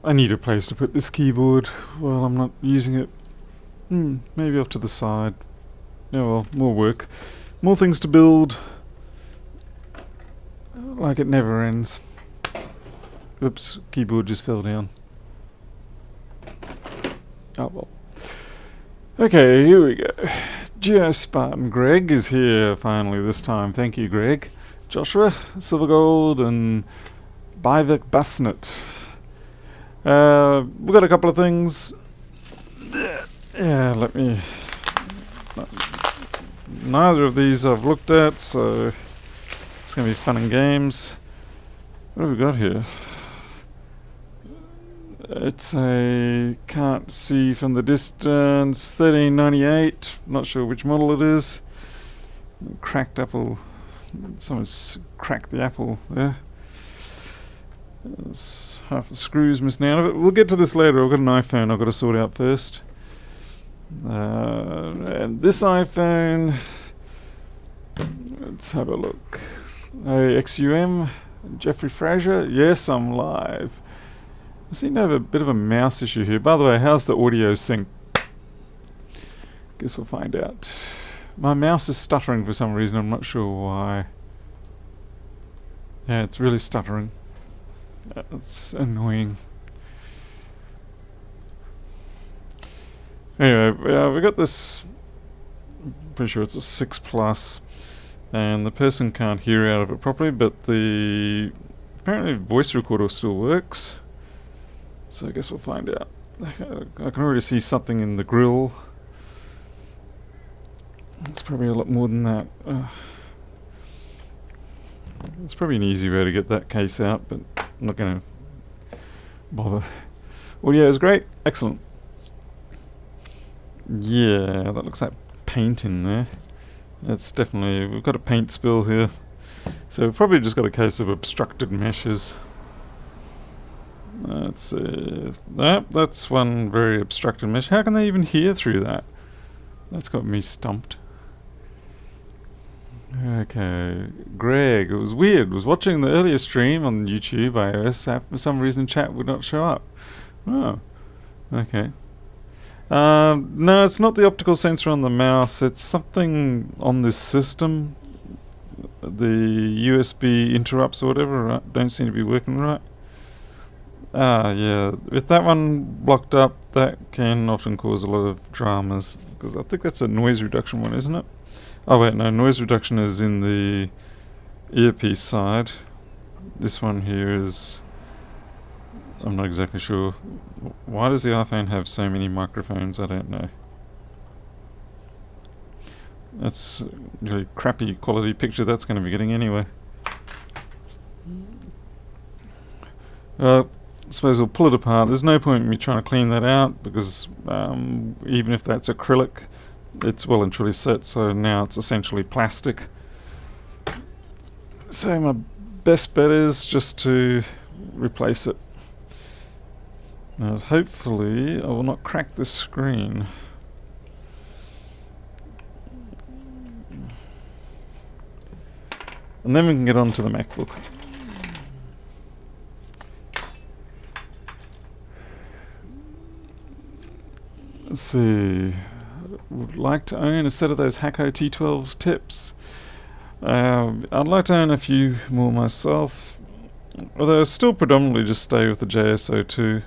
I need a place to put this keyboard while I'm not using it. Maybe off to the side. Yeah, well, more work. More things to build. Like it never ends. Oops, keyboard just fell down. Oh well. Okay, here we go. Geospartan Greg is here finally this time. Thank you, Greg. Joshua, Silvergold, and Bivek Busnet. We've got a couple of things. Yeah, let me... Neither of these I've looked at, so it's going to be fun and games. What have we got here? It's a can't see from the distance 1398. Not sure which model it is. Cracked apple. Someone's cracked the apple there. There's half the screws missing out of it. We'll get to this later. I've got an iPhone I've got to sort out first. And this iPhone. Let's have a look. XUM. Jeffrey Fraser. Yes, I'm live. I seem to have a bit of a mouse issue here. By the way, how's the audio sync? Guess we'll find out. My mouse is stuttering for some reason. I'm not sure why. Yeah, it's really stuttering. It's annoying. Anyway, we got this. Pretty sure it's a 6 Plus, and the person can't hear out of it properly, but the apparently voice recorder still works. So I guess we'll find out. I can already see something in the grill. It's probably a lot more than that. It's probably an easy way to get that case out, but I'm not going to bother. Audio is great. Excellent. Yeah, that looks like paint in there. That's definitely... We've got a paint spill here. So we've probably just got a case of obstructed meshes. That's that's one very obstructed mesh. How can they even hear through that? That's got me stumped. Okay, Greg, it was weird. Was watching the earlier stream on YouTube iOS app. For some reason chat would not show up. Oh, okay. No, it's not the optical sensor on the mouse. It's something on this system. The USB interrupts or whatever don't seem to be working right. Yeah, with that one blocked up, that can often cause a lot of dramas. Because I think that's a noise reduction one, isn't it? Oh wait, no, noise reduction is in the earpiece side. This one here is... I'm not exactly sure. Why does the iPhone have so many microphones? I don't know. That's a really crappy quality picture that's going to be getting anyway. I suppose we'll pull it apart. There's no point in me trying to clean that out because even if that's acrylic, it's well and truly set, so now it's essentially plastic. So my best bet is just to replace it. Now hopefully I will not crack this screen. And then we can get on to the MacBook. Let's see. Would like to own a set of those Hacko T12 tips. I'd like to own a few more myself, although I still predominantly just stay with the JSO2.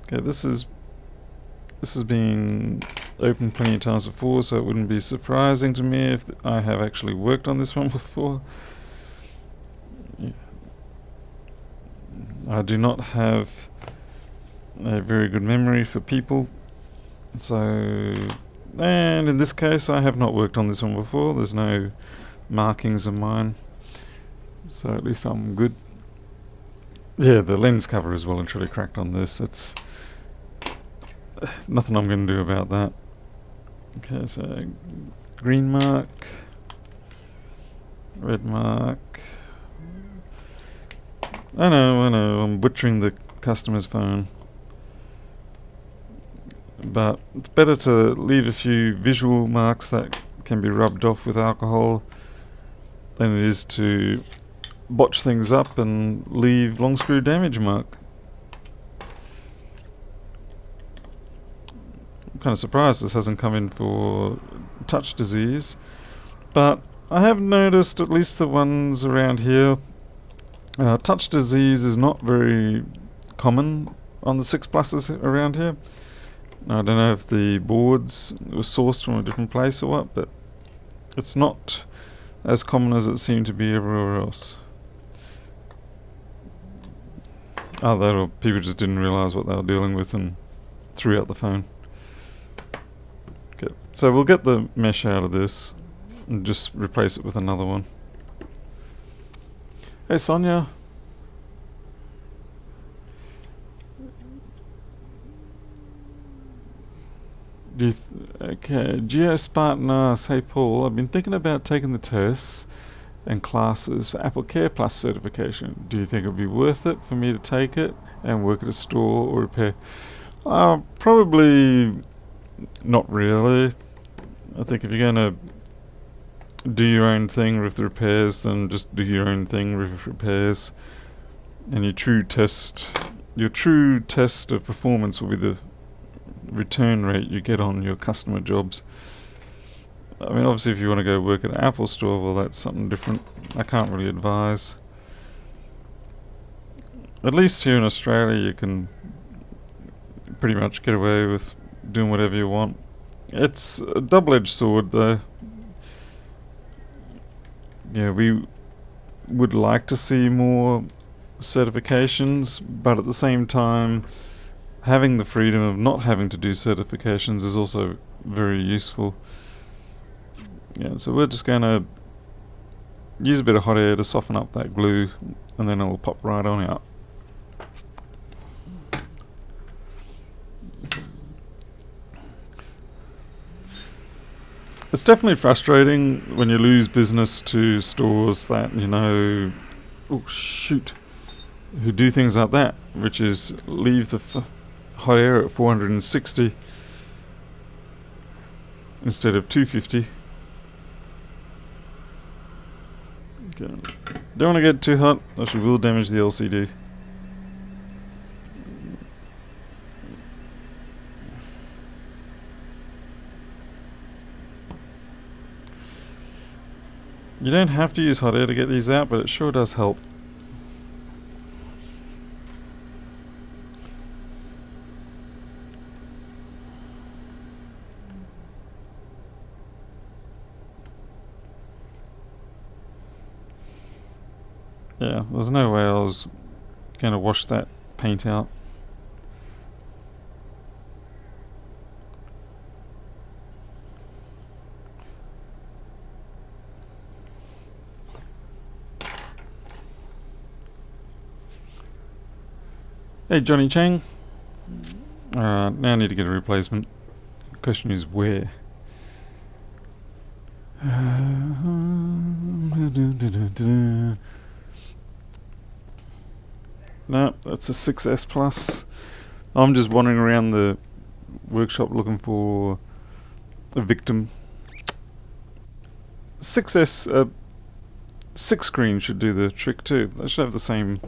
Okay, this has been opened plenty of times before, so it wouldn't be surprising to me if I have actually worked on this one before. Yeah. I do not have a very good memory for people. So, and in this case I have not worked on this one before. There's no markings of mine, so at least I'm good. Yeah, the lens cover is well and truly cracked on this. It's nothing I'm going to do about that. Okay, so green mark, red mark. I know, I'm butchering the customer's phone. But it's better to leave a few visual marks that can be rubbed off with alcohol than it is to botch things up and leave long screw damage mark. kind of surprised this hasn't come in for touch disease. But I have noticed, at least the ones around here, touch disease is not very common on the 6 pluses around here. I don't know if the boards were sourced from a different place or what, but it's not as common as it seemed to be everywhere else. Either people just didn't realise what they were dealing with and threw out the phone. Okay, so we'll get the mesh out of this and just replace it with another one. Hey Sonia. Okay, GeoSpartan asks, hey Paul, I've been thinking about taking the tests and classes for Apple Care Plus certification. Do you think it would be worth it for me to take it and work at a store or repair? Probably not really. I think if you're going to do your own thing with the repairs, then just do your own thing with repairs. And your true test of performance will be the return rate you get on your customer jobs. I mean, obviously if you want to go work at an Apple store, well, that's something different. I can't really advise. At least here in Australia you can pretty much get away with doing whatever you want. It's a double-edged sword though. Yeah, we would like to see more certifications, but at the same time having the freedom of not having to do certifications is also very useful. Yeah, so we're just going to use a bit of hot air to soften up that glue, and then it will pop right on out. It's definitely frustrating when you lose business to stores that, you know, oh shoot, who do things like that, which is leave the hot air at 460 instead of 250. Okay. Don't want to get too hot, or she will damage the LCD. You don't have to use hot air to get these out, but it sure does help. Yeah, there's no way I was going to wash that paint out. Hey Johnny Chang. Now I need to get a replacement. The question is where? No, that's a 6S Plus. I'm just wandering around the workshop looking for a victim. 6S, 6 screen should do the trick too. They should have the same.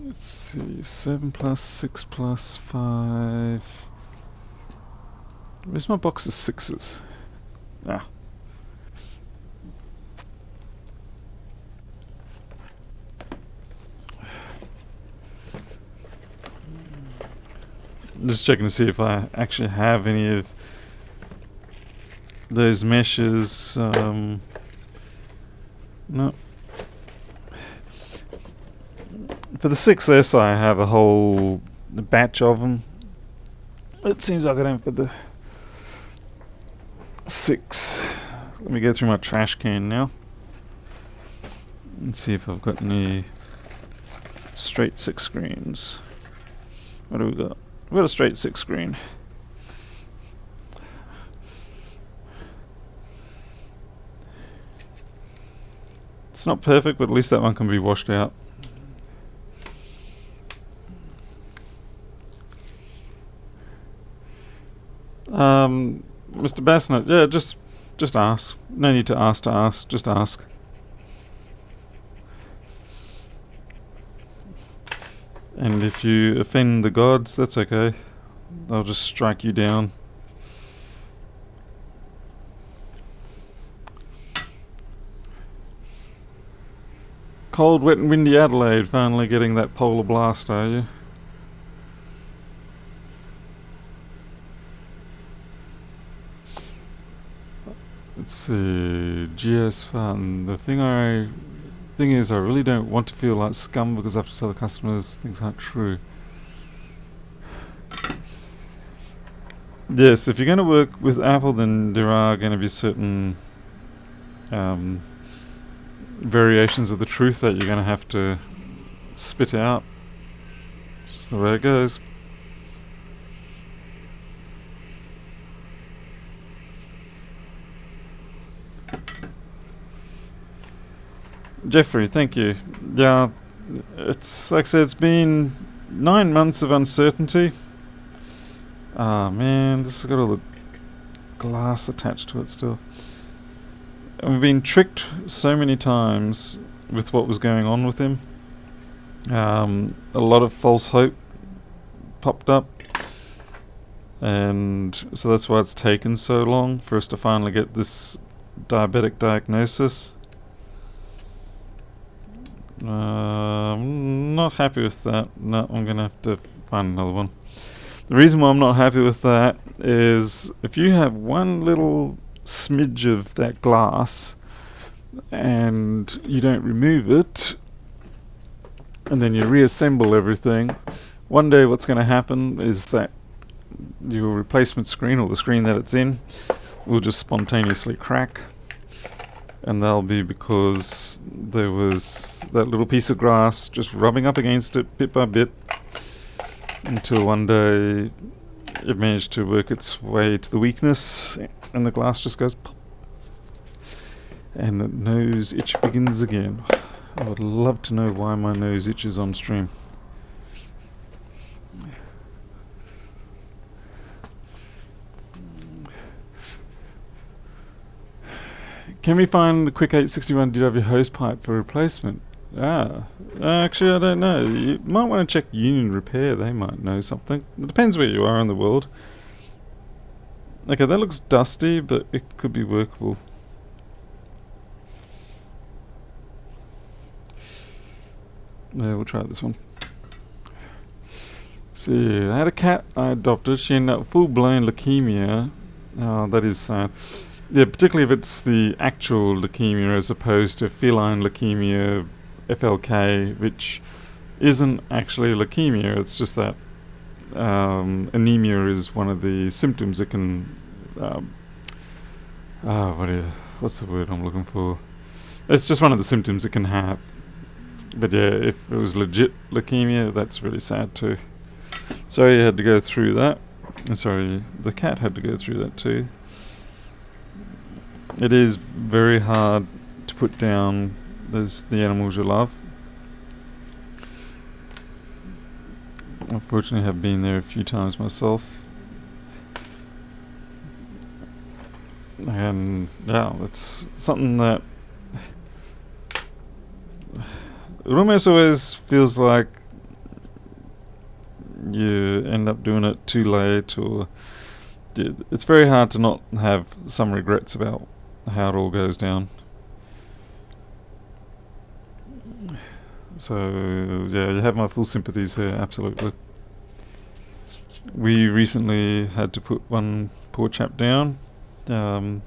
Let's see, 7 plus, 6 plus, 5. Where's my box of 6s? Ah. I'm just checking to see if I actually have any of those meshes. No. For the 6S I have a whole batch of them. It seems like I don't for the 6. Let me go through my trash can now and see if I've got any straight 6 screens. What do we got? We've got a straight 6 screen. It's not perfect, but at least that one can be washed out. Mr. Bassnett, yeah, just ask. No need to ask, just ask. And if you offend the gods, that's okay. they'll just strike you down. Cold, wet and windy Adelaide, finally getting that polar blast, are you? Let's see, GS Fun. The thing is, I really don't want to feel like scum because I have to tell the customers things aren't true. Yes, if you're going to work with Apple, then there are going to be certain variations of the truth that you're going to have to spit out. It's just the way it goes. Jeffrey, thank you. Yeah, it's like I said, it's been 9 months of uncertainty. Ah man, this has got all the glass attached to it still. And we've been tricked so many times with what was going on with him. A lot of false hope popped up, and so that's why it's taken so long for us to finally get this diabetic diagnosis. I'm not happy with that. No, I'm gonna have to find another one. The reason why I'm not happy with that is if you have one little smidge of that glass and you don't remove it and then you reassemble everything, one day what's going to happen is that your replacement screen, or the screen that it's in, will just spontaneously crack, and that'll be because there was that little piece of glass just rubbing up against it bit by bit until one day it managed to work its way to the weakness and the glass just goes pop, and the nose itch begins again. I would love to know why my nose itches on stream. Can we find the quick 861 DW hose pipe for replacement? Actually I don't know. You might want to check Union Repair, they might know something. It depends where you are in the world. Okay, that looks dusty, but it could be workable. Yeah, we'll try this one. See, I had a cat I adopted. She ended up full-blown leukemia. Oh, that is sad. Yeah, particularly if it's the actual leukemia as opposed to feline leukemia, FLK, which isn't actually leukemia. It's just that anemia is one of the symptoms that can. What's the word I'm looking for? It's just one of the symptoms it can have. But yeah, if it was legit leukemia, that's really sad too. Sorry you had to go through that. And sorry, the cat had to go through that too. It is very hard to put down the animals you love. Unfortunately, have been there a few times myself. And yeah, it's something that it almost always feels like you end up doing it too late, or it's very hard to not have some regrets about how it all goes down. So yeah, you have my full sympathies here, absolutely. We recently had to put one poor chap down, but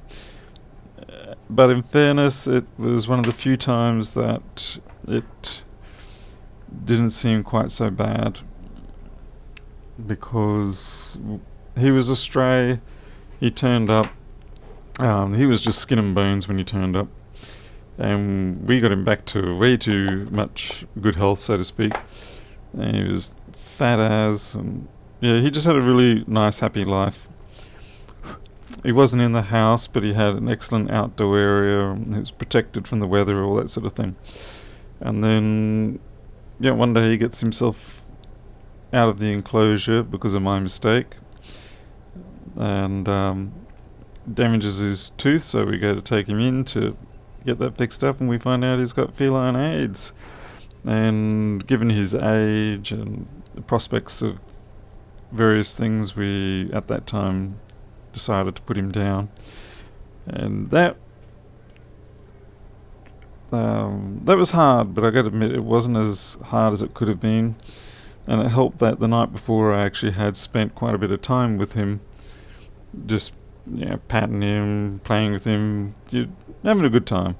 in fairness, it was one of the few times that it didn't seem quite so bad, because he was a stray. He turned up. He was just skin and bones when he turned up, and we got him back to way too much good health, so to speak. And he was fat as, and yeah, he just had a really nice, happy life. He wasn't in the house, but he had an excellent outdoor area. He was protected from the weather, all that sort of thing. And then, yeah, one day he gets himself out of the enclosure because of my mistake, and damages his tooth, so we go to take him in to get that fixed up, and we find out he's got feline AIDS. And given his age and the prospects of various things, we at that time decided to put him down, and that was hard. But I got to admit, it wasn't as hard as it could have been, and it helped that the night before I actually had spent quite a bit of time with him, just patting him, playing with him, having a good time.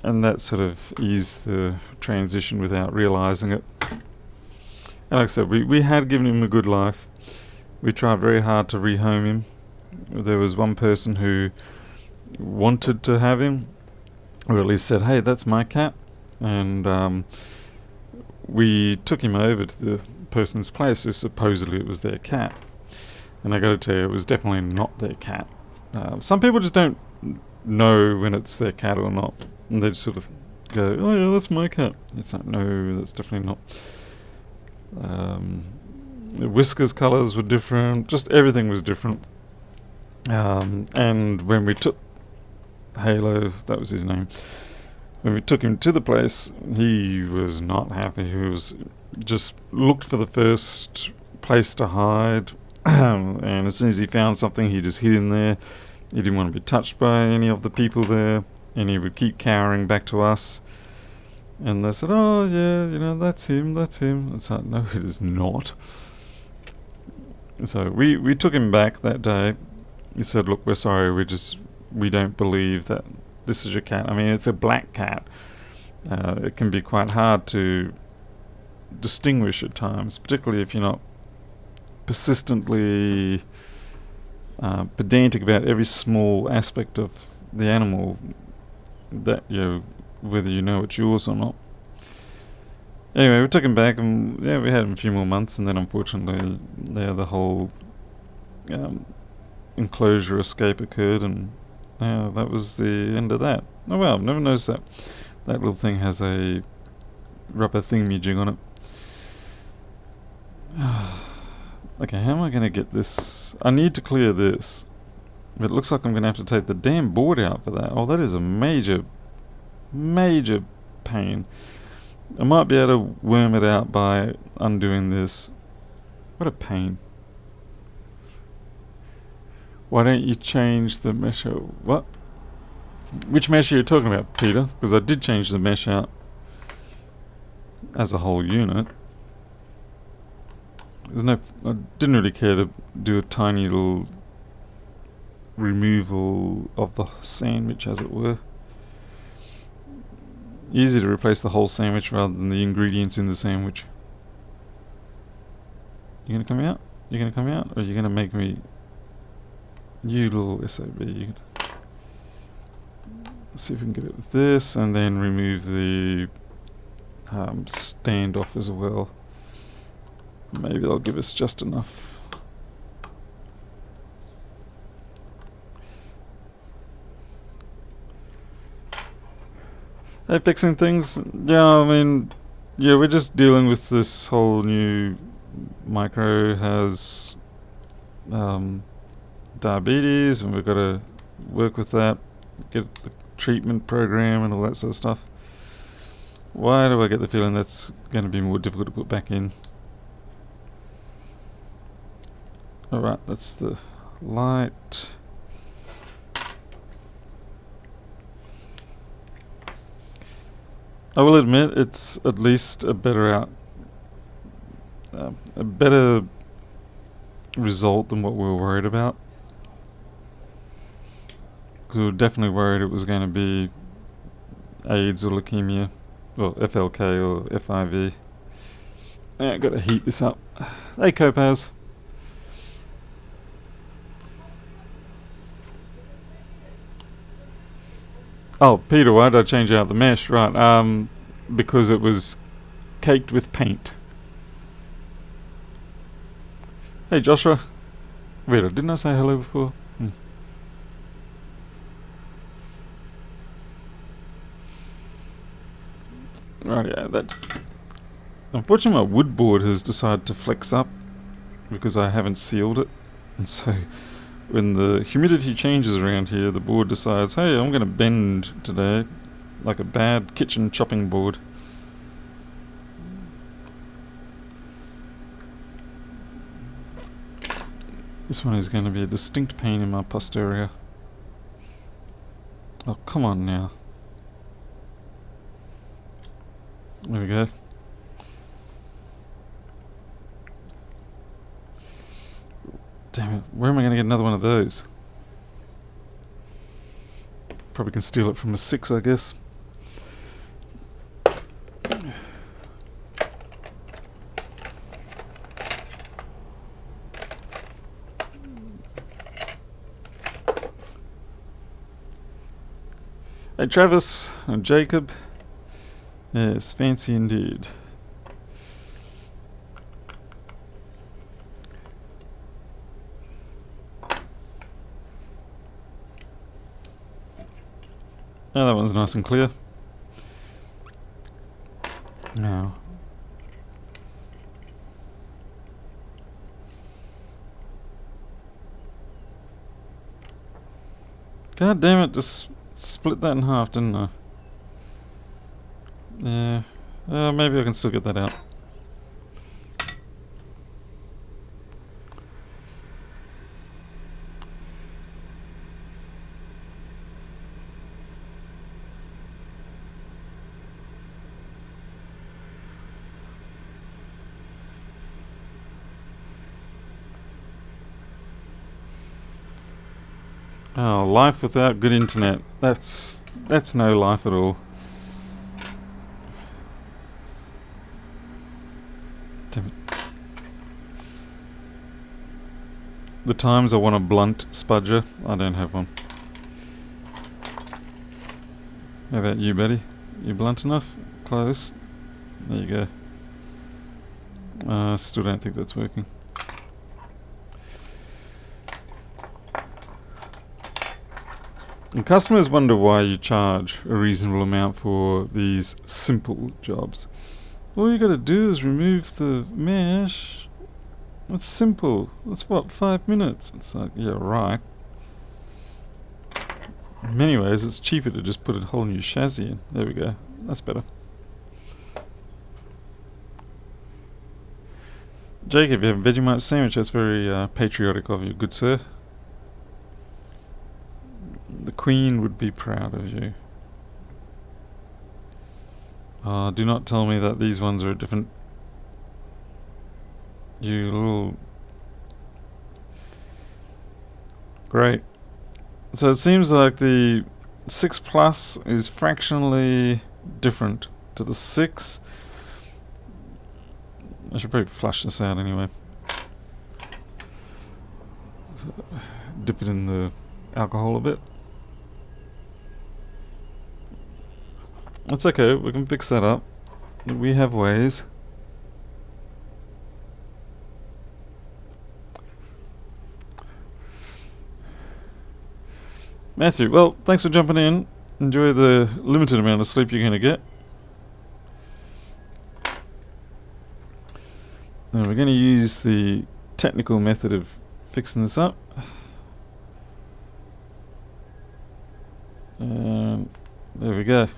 And that sort of eased the transition without realising it. And like I said, we had given him a good life. We tried very hard to rehome him. There was one person who wanted to have him, or at least said, "Hey, that's my cat," and we took him over to the person's place who supposedly it was their cat. And I got to tell you, it was definitely not their cat. Some people just don't know when it's their cat or not, and they just sort of go, "Oh yeah, that's my cat." It's like, no, that's definitely not. The whiskers colours were different, just everything was different. And when we took Halo, that was his name, when we took him to the place, he was not happy. He was just looked for the first place to hide, and as soon as he found something, he just hid in there. He didn't want to be touched by any of the people there, and he would keep cowering back to us. And they said, "Oh yeah, that's him, that's him." It's like, no, it is not. So we took him back that day. He said, "Look, we're sorry, we don't believe that this is your cat." I mean, it's a black cat. It can be quite hard to distinguish at times, particularly if you're not persistently pedantic about every small aspect of the animal, that whether you know it's yours or not. Anyway, we took him back, and we had him a few more months, and then unfortunately the whole enclosure escape occurred, and that was the end of that. Oh well, I've never noticed that little thing has a rubber thingamajig on it. Okay, how am I going to get this? I need to clear this, but it looks like I'm going to have to take the damn board out for that. Oh, that is a major pain. I might be able to worm it out by undoing this. What a pain. Why don't you change the mesh out? What? Which mesh are you talking about, Peter? Because I did change the mesh out as a whole unit. I didn't really care to do a tiny little removal of the sandwich, as it were. Easy to replace the whole sandwich rather than the ingredients in the sandwich. You gonna come out? You gonna come out? Or are you gonna make me... You little SOB. Let's see if we can get it with this, and then remove the standoff as well. Maybe they'll give us just enough. Hey, fixing things? Yeah, I mean, we're just dealing with this whole new... Mikro has diabetes, and we've got to work with that, get the treatment program and all that sort of stuff. Why do I get the feeling that's going to be more difficult to put back in? Alright, that's the light. I will admit it's at least a better result than what we were worried about. Because we were definitely worried it was going to be AIDS or leukemia, or FLK or FIV. Yeah, got to heat this up. Hey, Copaz. Oh, Peter, why did I change out the mesh? Right, because it was caked with paint. Hey, Joshua. Wait, didn't I say hello before? Right, yeah, that... Unfortunately, my wood board has decided to flex up because I haven't sealed it. And so, when the humidity changes around here, the board decides, hey, I'm going to bend today, like a bad kitchen chopping board. This one is going to be a distinct pain in my posterior. Oh, come on now. There we go. Damn it, where am I going to get another one of those? Probably can steal it from a 6, I guess. Hey Travis and Jacob. Yes, fancy indeed. Oh, that one's nice and clear. Now. God damn it, just split that in half, didn't I? Yeah. Maybe I can still get that out. Oh, life without good internet. That's no life at all. Damn it. The times I want a blunt spudger, I don't have one. How about you, buddy? You blunt enough? Close. There you go. Still don't think that's working. And customers wonder why you charge a reasonable amount for these simple jobs. All you gotta do is remove the mesh. That's simple. That's what, 5 minutes? It's like, yeah, right. In many ways, it's cheaper to just put a whole new chassis in. There we go. That's better. Jacob, you have a Vegemite sandwich. That's very patriotic of you, good sir. The Queen would be proud of you. Do not tell me that these ones are different. You little... Great. So it seems like the 6 Plus is fractionally different to the 6. I should probably flush this out anyway. So, dip it in the alcohol a bit. That's okay, we can fix that up. We have ways. Matthew, well, thanks for jumping in. Enjoy the limited amount of sleep you're going to get. Now we're going to use the technical method of fixing this up. And there we go.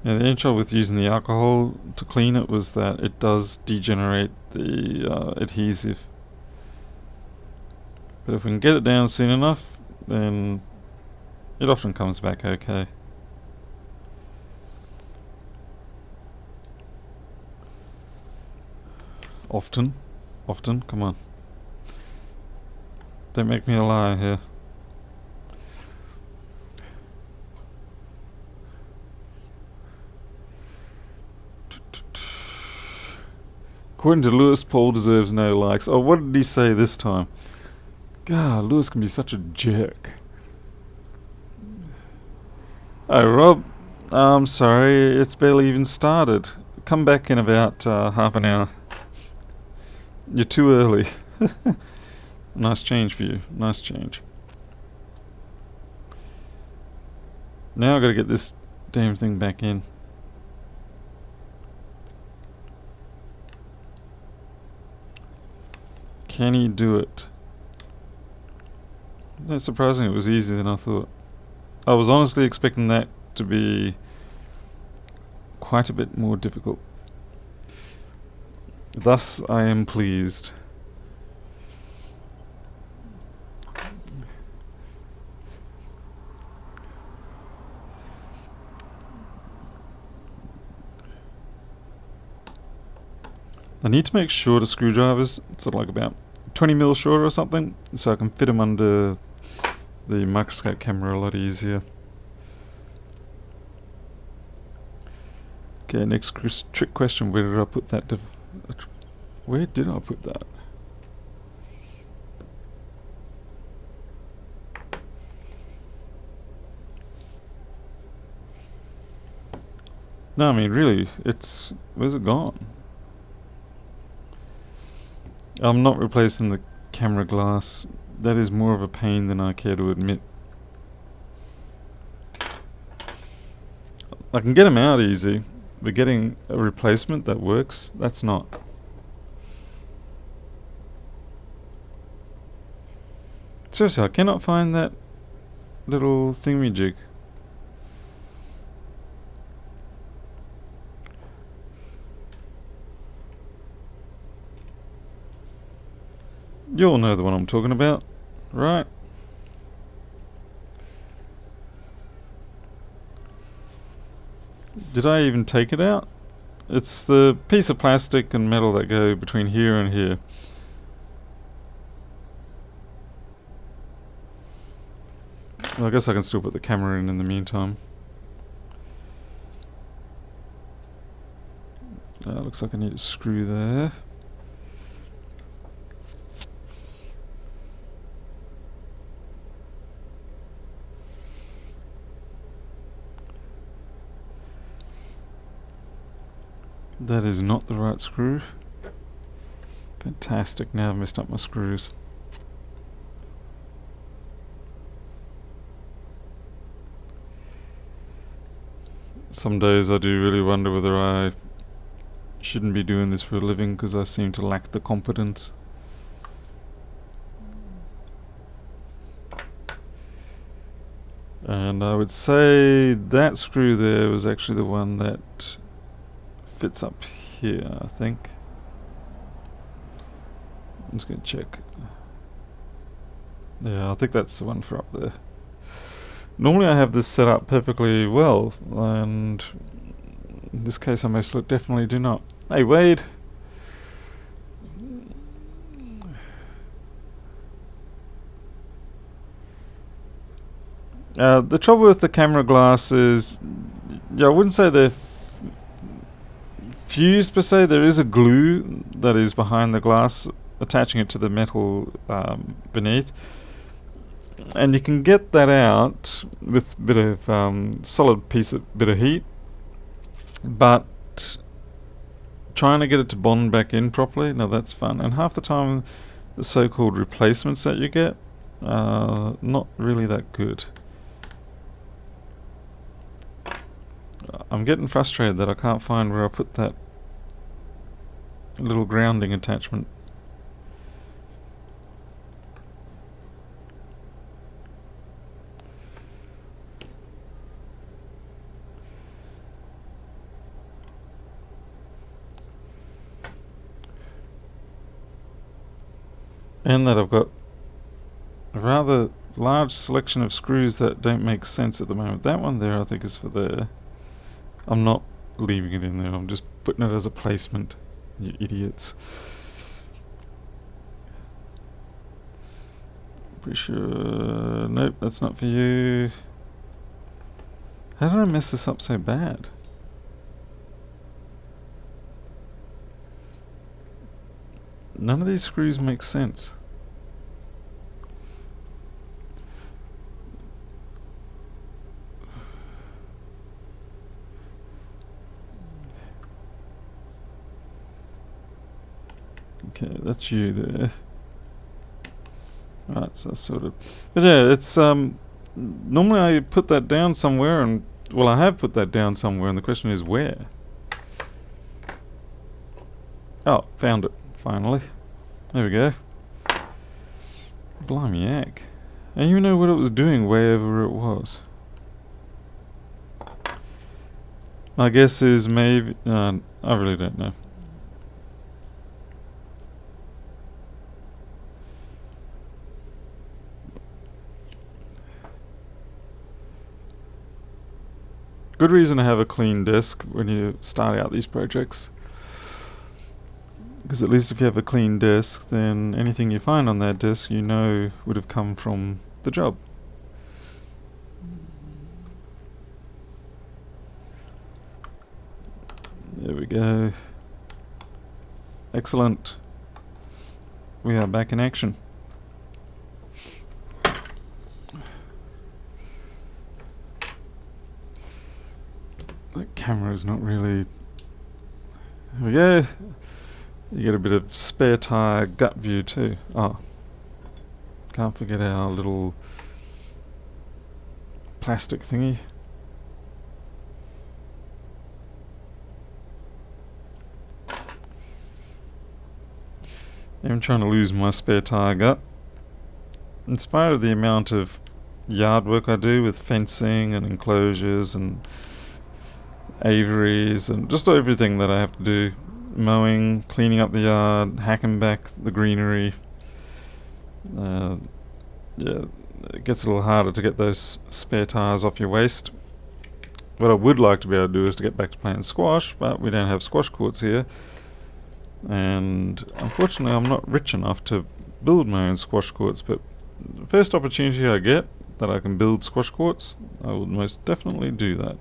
Now the issue with using the alcohol to clean it was that it does degenerate the adhesive. But if we can get it down soon enough, then it often comes back okay. Often, come on. Don't make me a liar here. According to Lewis, Paul deserves no likes. Oh, what did he say this time? God, Lewis can be such a jerk. Oh, Rob, I'm sorry, it's barely even started. Come back in about half an hour. You're too early. Nice change for you. Nice change. Now I've got to get this damn thing back in. Can he do it? No, surprisingly, it was easier than I thought. I was honestly expecting that to be quite a bit more difficult. Thus, I am pleased. I need to make shorter screwdrivers, sort of like about 20 mil shorter or something, so I can fit them under the microscope camera a lot easier. Okay, next trick question, where did I put that? Where did I put that? No, I mean really, where's it gone? I'm not replacing the camera glass. That is more of a pain than I care to admit. I can get them out easy, but getting a replacement that works, that's not. Seriously, I cannot find that little thingamajig. You all know the one I'm talking about, right? Did I even take it out? It's the piece of plastic and metal that go between here and here. Well, I guess I can still put the camera in the meantime. Looks like I need a screw there. That is not the right screw. Fantastic, now I've messed up my screws. Some days I do really wonder whether I shouldn't be doing this for a living, because I seem to lack the competence. And I would say that screw there was actually the one that fits up here, I think. I'm just going to check. Yeah, I think that's the one for up there. Normally I have this set up perfectly well, and in this case I most definitely do not. Hey Wade! The trouble with the camera glass is, yeah, I wouldn't say they're fused per se. There is a glue that is behind the glass, attaching it to the metal beneath. And you can get that out with a bit of solid bit of heat, but trying to get it to bond back in properly, now that's fun. And half the time the so-called replacements that you get are not really that good. I'm getting frustrated that I can't find where I put that little grounding attachment. And that I've got a rather large selection of screws that don't make sense at the moment. That one there I think is for there. I'm not leaving it in there, I'm just putting it as a placement, you idiots. Pretty sure... nope, that's not for you. How did I mess this up so bad? None of these screws make sense. Okay, that's you there. Right, so sort of... but yeah, it's normally I put that down somewhere, and well, I have put that down somewhere, and the question is where? Oh, found it. Finally. There we go. Blimey heck. I didn't even know what it was doing wherever it was. My guess is maybe... I really don't know. Good reason to have a clean disk when you start out these projects. Because at least if you have a clean disk, then anything you find on that disk you know would have come from the job. There we go. Excellent. We are back in action. The camera is not really... There we go. You get a bit of spare tire gut view too. Oh, can't forget our little plastic thingy. I'm trying to lose my spare tire gut. In spite of the amount of yard work I do with fencing and enclosures and aviaries and just everything that I have to do, mowing, cleaning up the yard, hacking back the greenery, yeah, it gets a little harder to get those spare tires off your waist. What I would like to be able to do is to get back to playing squash, but we don't have squash courts here. And unfortunately I'm not rich enough to build my own squash courts, but the first opportunity I get that I can build squash courts, I will most definitely do that.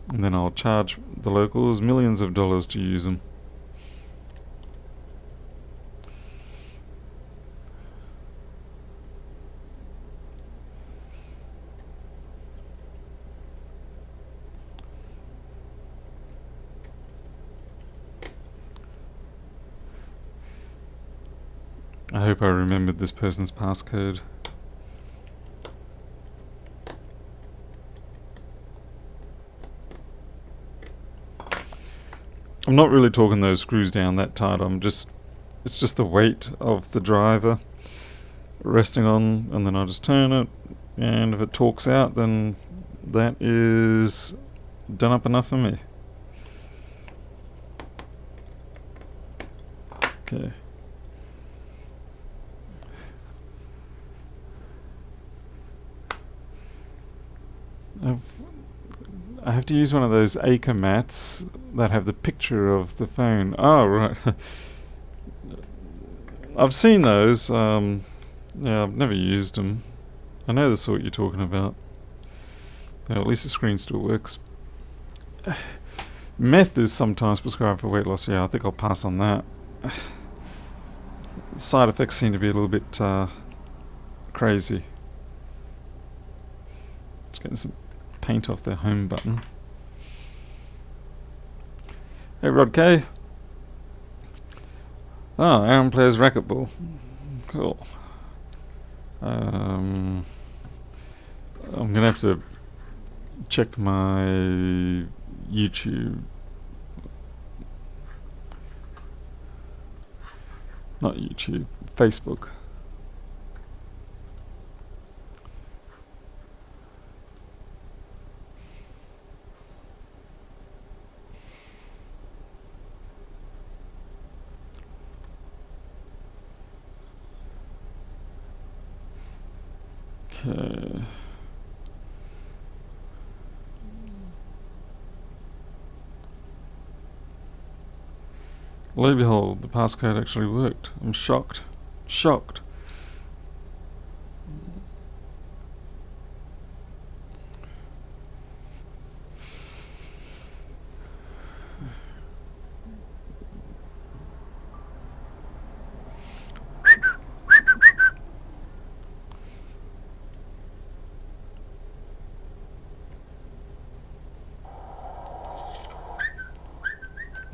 And then I'll charge the locals millions of dollars to use them. I hope I remembered this person's passcode. I'm not really talking those screws down that tight. It's just the weight of the driver resting on, and then I just turn it, and if it torques out, then that is done up enough for me. Okay. I have to use one of those acre mats that have the picture of the phone. Oh, right. I've seen those. Yeah, I've never used them. I know the sort you're talking about. Well, at least the screen still works. Meth is sometimes prescribed for weight loss. Yeah, I think I'll pass on that. Side effects seem to be a little bit crazy. Just getting some paint off the home button. Hey Rod K. Oh, Aaron plays racquetball. Cool. I'm gonna have to check my YouTube. Not YouTube, Facebook. Okay. Lo and behold, the passcode actually worked. I'm shocked. Shocked.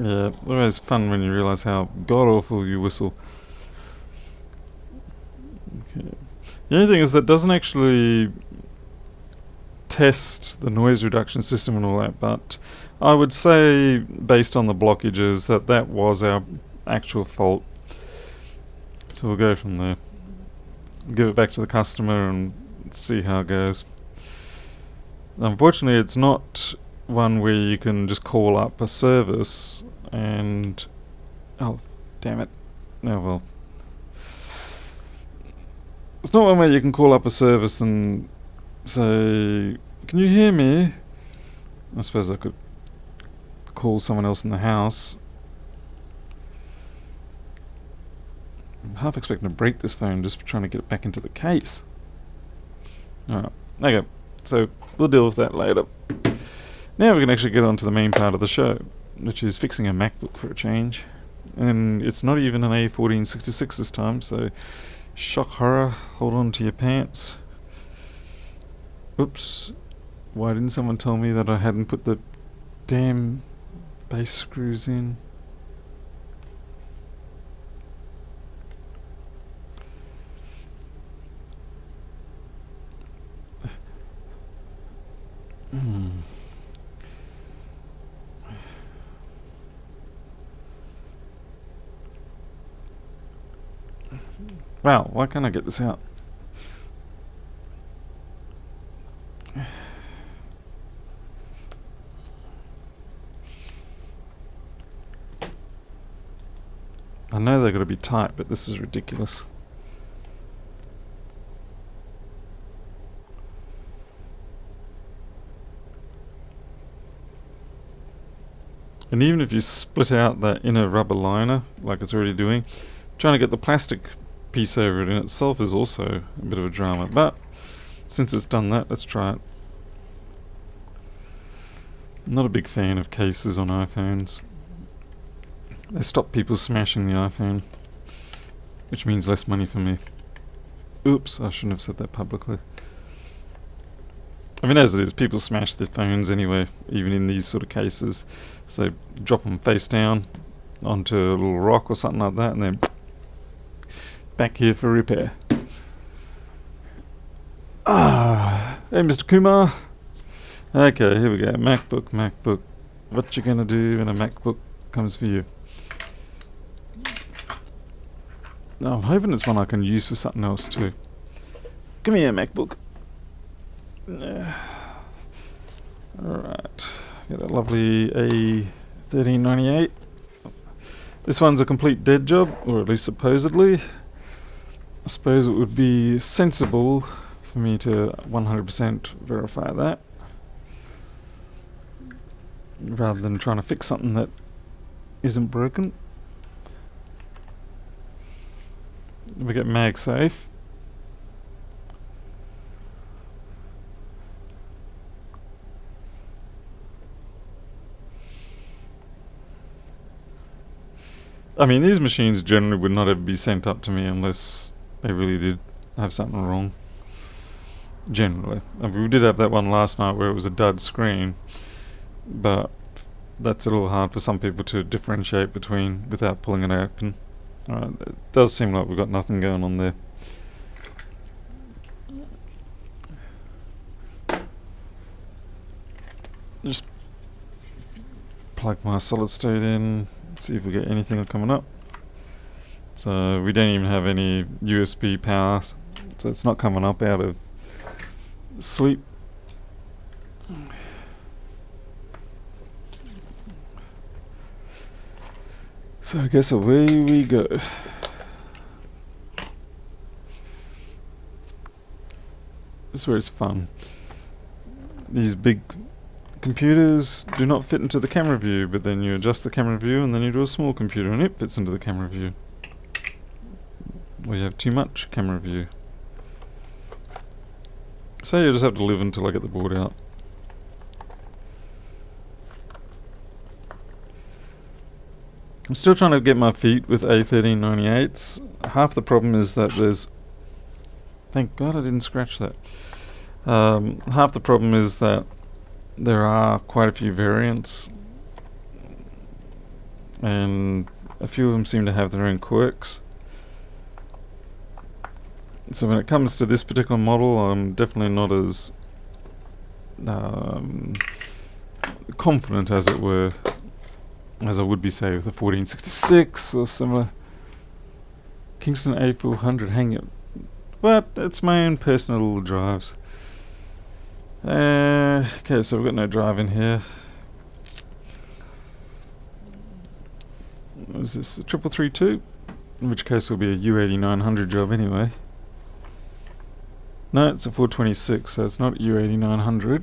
Yeah, always fun when you realise how god-awful you whistle. Okay. The only thing is that doesn't actually test the noise reduction system and all that, but I would say, based on the blockages, that that was our actual fault. So we'll go from there. Give it back to the customer and see how it goes. Unfortunately, it's not one where you can just call up a service and... Oh, damn it. Oh, well. It's not one where you can call up a service and say, can you hear me? I suppose I could call someone else in the house. I'm half expecting to break this phone just trying to get it back into the case. Alright, okay. So, we'll deal with that later. Now we can actually get on to the main part of the show, which is fixing a MacBook for a change. And it's not even an A1466 this time, so shock horror, hold on to your pants. Oops. Why didn't someone tell me that I hadn't put the damn base screws in? Wow, why can't I get this out? I know they're going to be tight, but this is ridiculous. And even if you split out that inner rubber liner, like it's already doing, trying to get the plastic piece over it in itself is also a bit of a drama. But since it's done that, let's try it. I'm not a big fan of cases on iPhones. They stop people smashing the iPhone, which means less money for me. Oops, I shouldn't have said that publicly. I mean, as it is, people smash their phones anyway, even in these sort of cases. So drop them face down onto a little rock or something like that, and then back here for repair. Hey, Mr. Kumar. Okay, here we go. MacBook. What you gonna do when a MacBook comes for you? No, I'm hoping it's one I can use for something else too. Come here, MacBook. Alright, got a lovely A1398. This one's a complete dead job, or at least supposedly. I suppose it would be sensible for me to 100% verify that, rather than trying to fix something that isn't broken. We get MagSafe. I mean, these machines generally would not ever be sent up to me unless they really did have something wrong. Generally. I mean, we did have that one last night where it was a dud screen, but that's a little hard for some people to differentiate between without pulling it open. It does seem like we've got nothing going on there. Just plug my solid state in, see if we get anything coming up. So we don't even have any USB power, so it's not coming up out of sleep. So I guess away we go. This is where it's fun. These big computers do not fit into the camera view, but then you adjust the camera view and then you do a small computer and it fits into the camera view. Or you have too much camera view. So you just have to live until I get the board out. I'm still trying to get my feet with A1398s. Half the problem is that there's... Thank God I didn't scratch that. Half the problem is that there are quite a few variants, and a few of them seem to have their own quirks. So when it comes to this particular model, I'm definitely not as confident, as it were, as I would be, say, with a 1466 or similar. Kingston A400 hang it. But it's my own personal little drives. Okay, so we've got no drive in here. Is this a 3332? In which case it'll be a U8900 job anyway. No, it's a 426, so it's not U8900.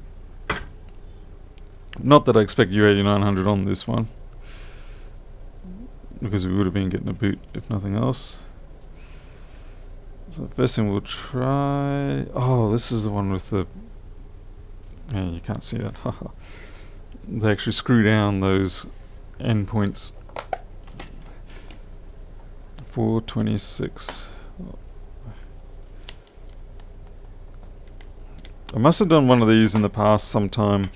Not that I expect U8900 on this one, because we would have been getting a boot if nothing else. So the first thing we'll try... Oh, this is the one with the... Yeah, you can't see that. They actually screw down those endpoints. 426. I must have done one of these in the past sometime,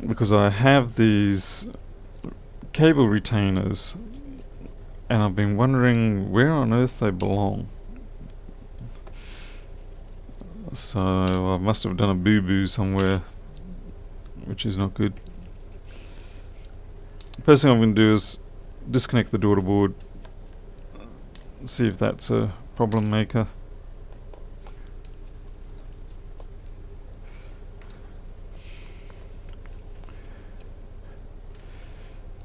because I have these cable retainers and I've been wondering where on earth they belong. So I must have done a boo-boo somewhere, which is not good. First thing I'm going to do is disconnect the daughter board, see if that's a problem maker.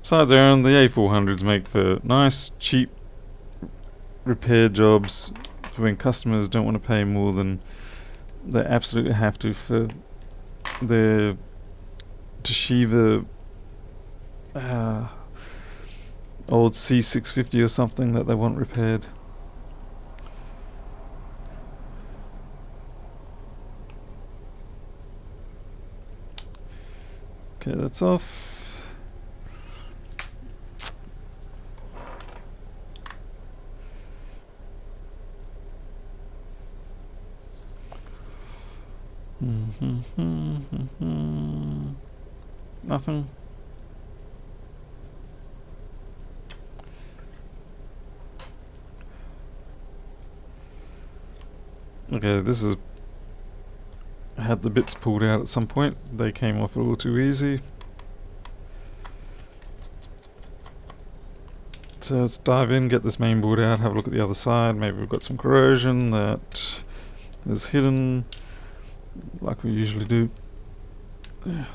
Besides, Aaron, the A400s make for nice, cheap repair jobs for when customers don't want to pay more than they absolutely have to for their Toshiba old C650 or something that they want repaired. Okay, that's off. Nothing. Okay, this is... I had the bits pulled out at some point. They came off a little too easy. So let's dive in, get this main board out, have a look at the other side. Maybe we've got some corrosion that is hidden, like we usually do. I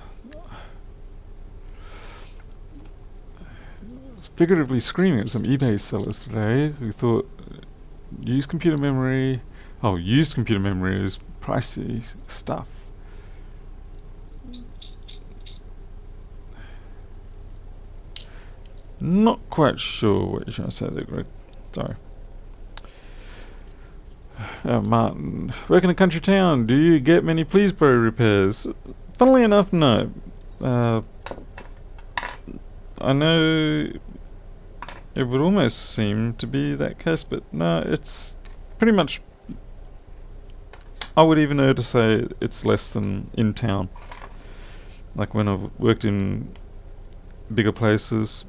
was figuratively screaming at some eBay sellers today who thought used computer memory is pricey stuff. Not quite sure what you're trying to say there, Greg. Sorry. Martin, work in a country town. Do you get many Please Bro repairs? Funnily enough, no. I know it would almost seem to be that case, but no, it's pretty much... I would even know to say it's less than in town. Like when I've worked in bigger places.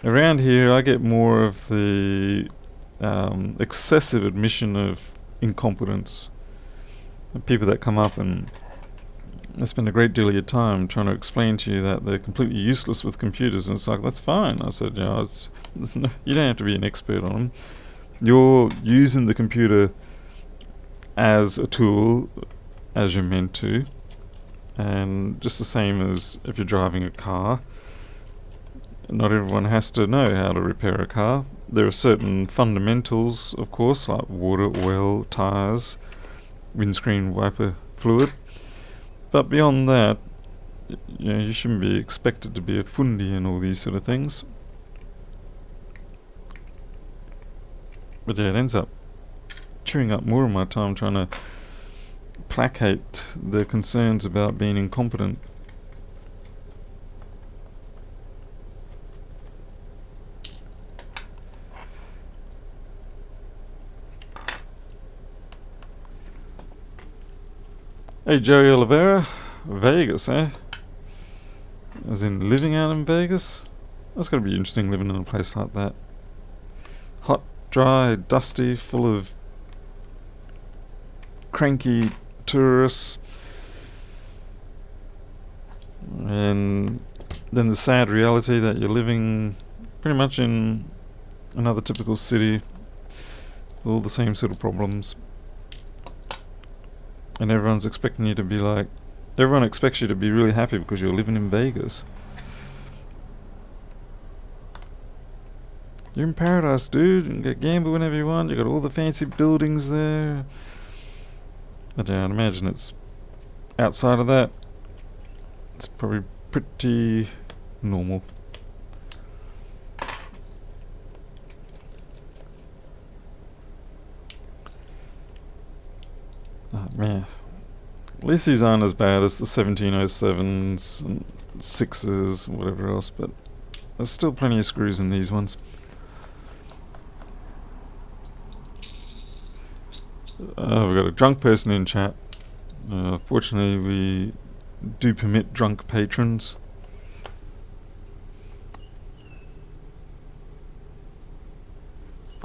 Around here I get more of the excessive admission of incompetence. The people that come up and they spend a great deal of your time trying to explain to you that they're completely useless with computers, and it's like, that's fine. I said, you know, you don't have to be an expert on them. You're using the computer as a tool, as you're meant to, and just the same as if you're driving a car. Not everyone has to know how to repair a car. There are certain fundamentals, of course, like water, oil, tires, windscreen wiper fluid. But beyond that, you know, you shouldn't be expected to be a fundi and all these sort of things. But yeah, it ends up chewing up more of my time trying to placate their concerns about being incompetent. Hey, Joey Oliveira, Vegas, eh? As in living out in Vegas? That's gotta be interesting living in a place like that. Hot, dry, dusty, full of cranky tourists. And then the sad reality that you're living pretty much in another typical city. All the same sort of problems. And everyone's expecting you to be like, everyone expects you to be really happy because you're living in Vegas. You're in paradise, dude. You can get gamble whenever you want. You got all the fancy buildings there. But yeah, I'd imagine it's outside of that. It's probably pretty normal. Oh man. At least these aren't as bad as the 1707s and 6s, whatever else, but there's still plenty of screws in these ones. We've got a drunk person in chat. Fortunately, we do permit drunk patrons.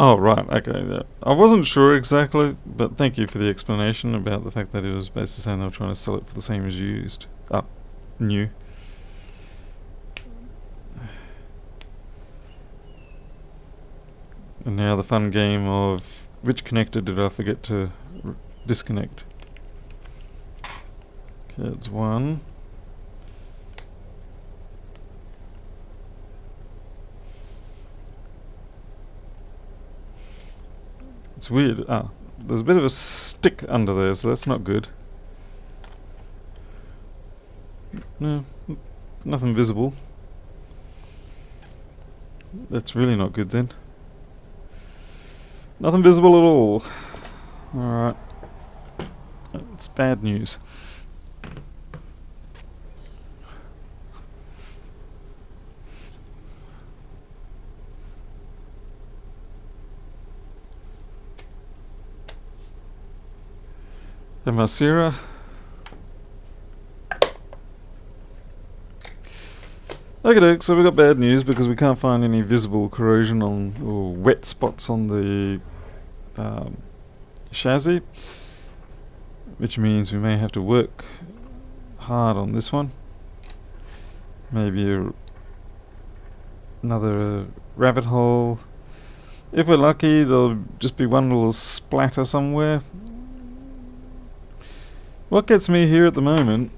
Oh, right, okay, yeah. I wasn't sure exactly, but thank you for the explanation about the fact that it was basically saying they were trying to sell it for the same as used. New. And now the fun game of which connector did I forget to disconnect? Okay, it's one. It's weird. There's a bit of a stick under there, so that's not good. No, nothing visible. That's really not good then. Nothing visible at all. Alright. It's bad news. Masira. Okay, so we got bad news because we can't find any visible corrosion on or wet spots on the chassis, which means we may have to work hard on this one. Maybe another rabbit hole. If we're lucky, there'll just be one little splatter somewhere. What gets me here at the moment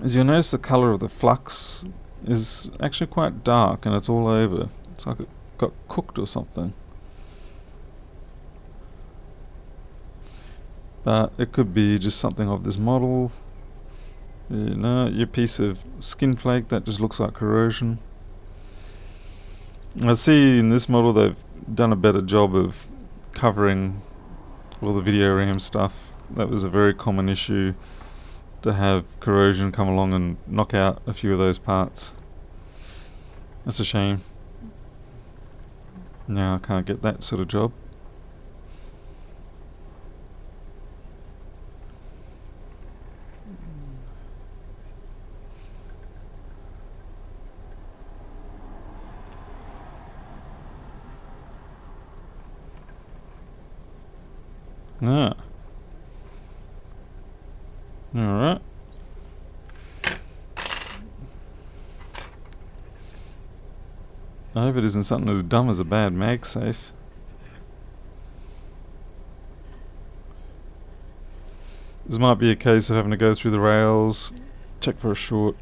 is you'll notice the colour of the flux is actually quite dark and it's all over. It's like it got cooked or something. But it could be just something of this model. You know, your piece of skin flake, that just looks like corrosion. I see in this model they've done a better job of covering all the video RAM stuff. That was a very common issue, to have corrosion come along and knock out a few of those parts. That's a shame. Now I can't get that sort of job. Ah. Alright. I hope it isn't something as dumb as a bad MagSafe. This might be a case of having to go through the rails, check for a short.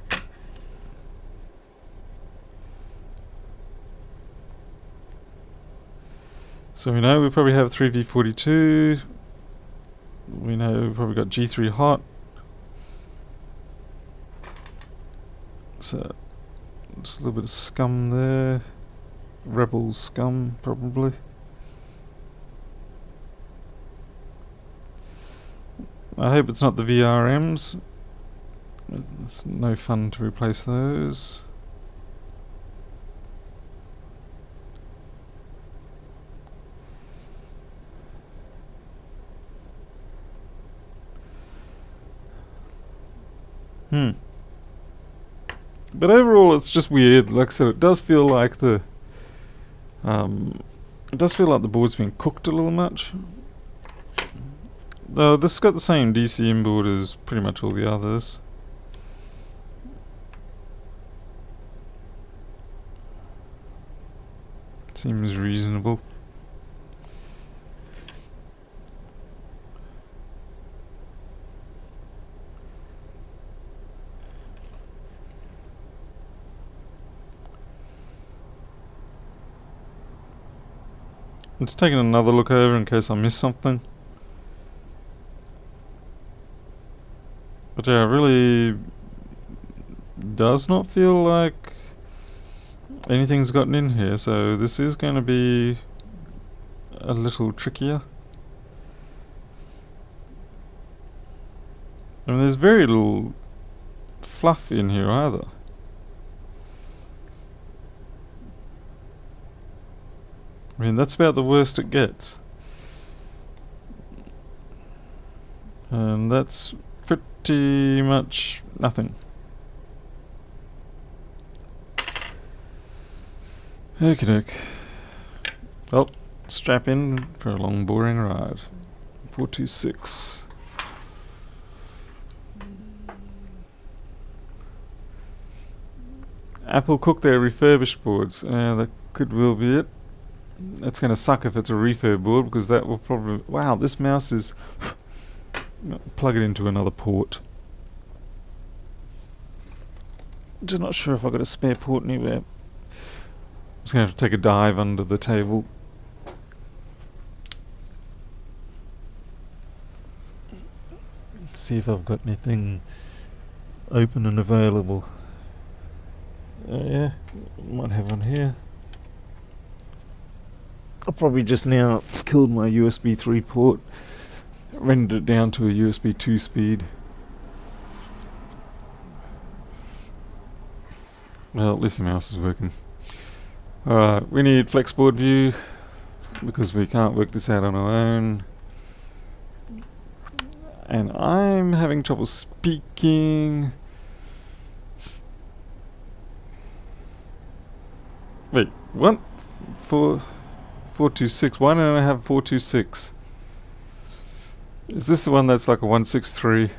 So we know we probably have 3V42. We know we've probably got G3 hot. So just a little bit of scum there. Rebel scum, probably. I hope it's not the VRMs. It's no fun to replace those. But overall, it's just weird. Like I said, it does feel like the board's been cooked a little much. Though this has got the same DC inboard as pretty much all the others. Seems reasonable. I'm just taking another look over in case I missed something. But yeah, it really does not feel like anything's gotten in here, so this is going to be a little trickier. I mean, there's very little fluff in here either. I mean, that's about the worst it gets. And that's pretty much nothing. Okie doke. Well, strap in for a long boring ride. 426. Apple cooked their refurbished boards. That could well be it. That's going to suck if it's a refurb board, because that will probably... Wow, this mouse is... Plug it into another port. Just not sure if I've got a spare port anywhere. I'm just going to have to take a dive under the table. See if I've got anything open and available. Yeah, might have one here. I probably just now killed my USB 3 port, rendered it down to a USB 2 speed. Well, at least the mouse is working. Alright, we need flexboard view because we can't work this out on our own. And I'm having trouble speaking. Wait, what? 426. Why don't I have 426? Is this the one that's like a 163?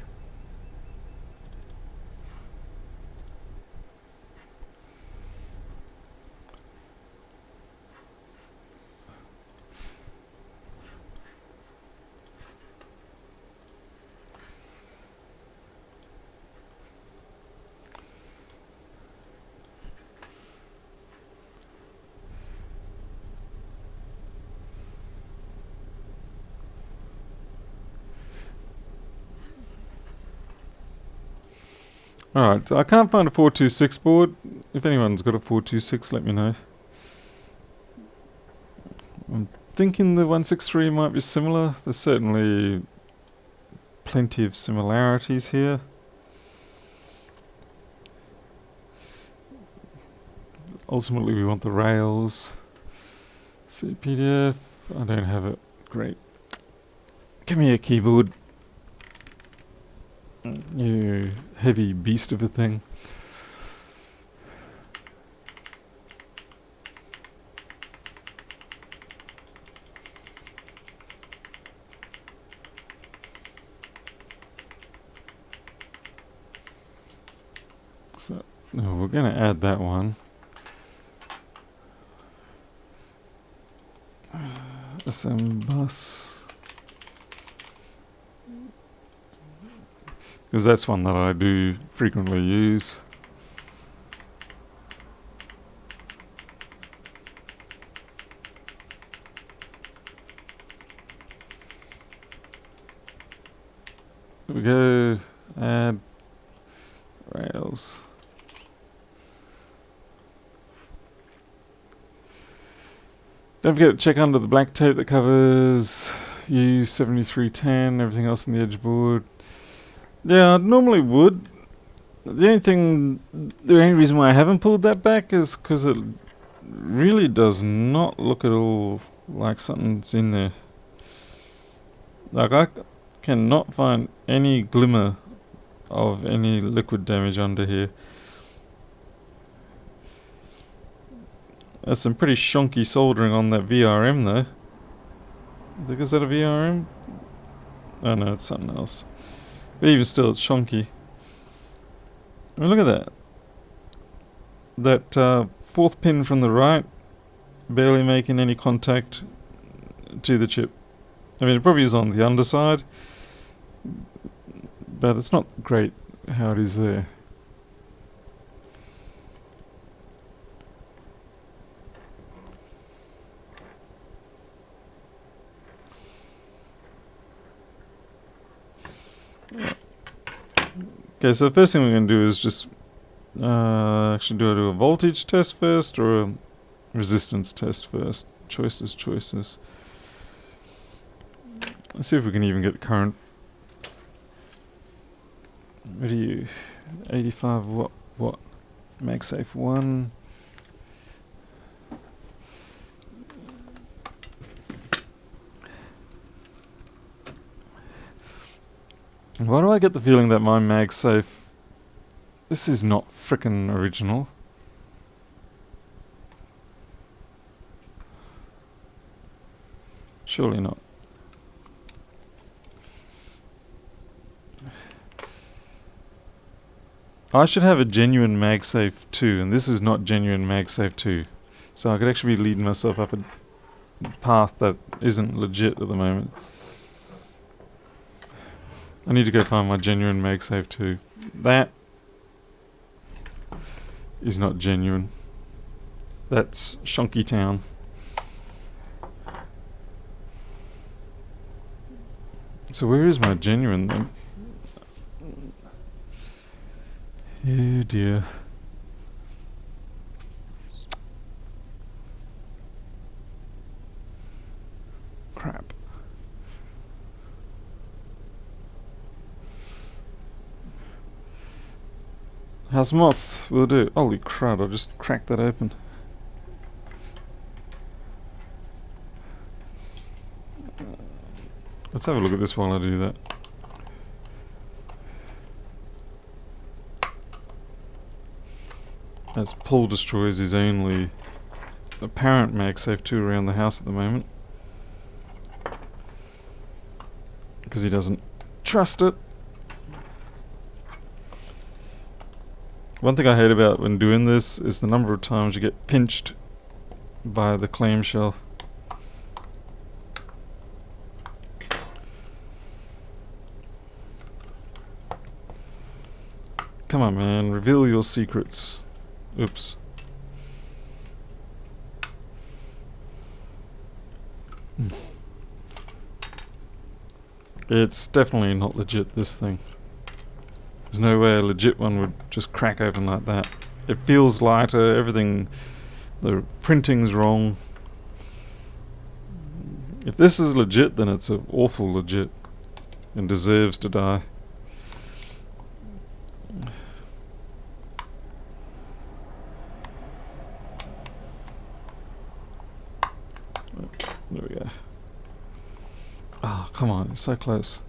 Alright, so I can't find a 426 board. If anyone's got a 426, let me know. I'm thinking the 163 might be similar. There's certainly plenty of similarities here. Ultimately, we want the rails. See PDF. I don't have it. Great. Give me a keyboard. You heavy beast of a thing. So, no, we're going to add that one. SM bus. Because that's one that I do frequently use. There we go. Add rails. Don't forget to check under the black tape that covers U7310, everything else in the edge board. Yeah, I normally would. The only reason why I haven't pulled that back is because it really does not look at all like something's in there. Like, I cannot find any glimmer of any liquid damage under here. There's some pretty shonky soldering on that VRM though. I think, is that a VRM? Oh no, it's something else. But even still, it's shonky. I mean, look at that. That fourth pin from the right, barely making any contact to the chip. I mean, it probably is on the underside, but it's not great how it is there. Okay, so the first thing we're going to do is just actually do I do a voltage test first or a resistance test first? Choices. Let's see if we can even get current. What are you? 85 watt. MagSafe 1. Why do I get the feeling that my MagSafe... This is not frickin' original. Surely not. I should have a genuine MagSafe 2, and this is not genuine MagSafe 2. So I could actually be leading myself up a path that isn't legit at the moment. I need to go find my genuine MagSafe 2. That is not genuine. That's Shonky Town. So where is my genuine then? Oh dear. Crap. House moth will do. Holy crud, I just cracked that open. Let's have a look at this while I do that. As Paul destroys his only apparent MagSafe 2 around the house at the moment. Because he doesn't trust it. One thing I hate about when doing this is the number of times you get pinched by the clamshell. Come on, man, reveal your secrets. Oops. It's definitely not legit, this thing. There's no way a legit one would just crack open like that. It feels lighter, everything, the printing's wrong. If this is legit, then it's an awful legit and deserves to die. There we go. Oh, come on, it's so close.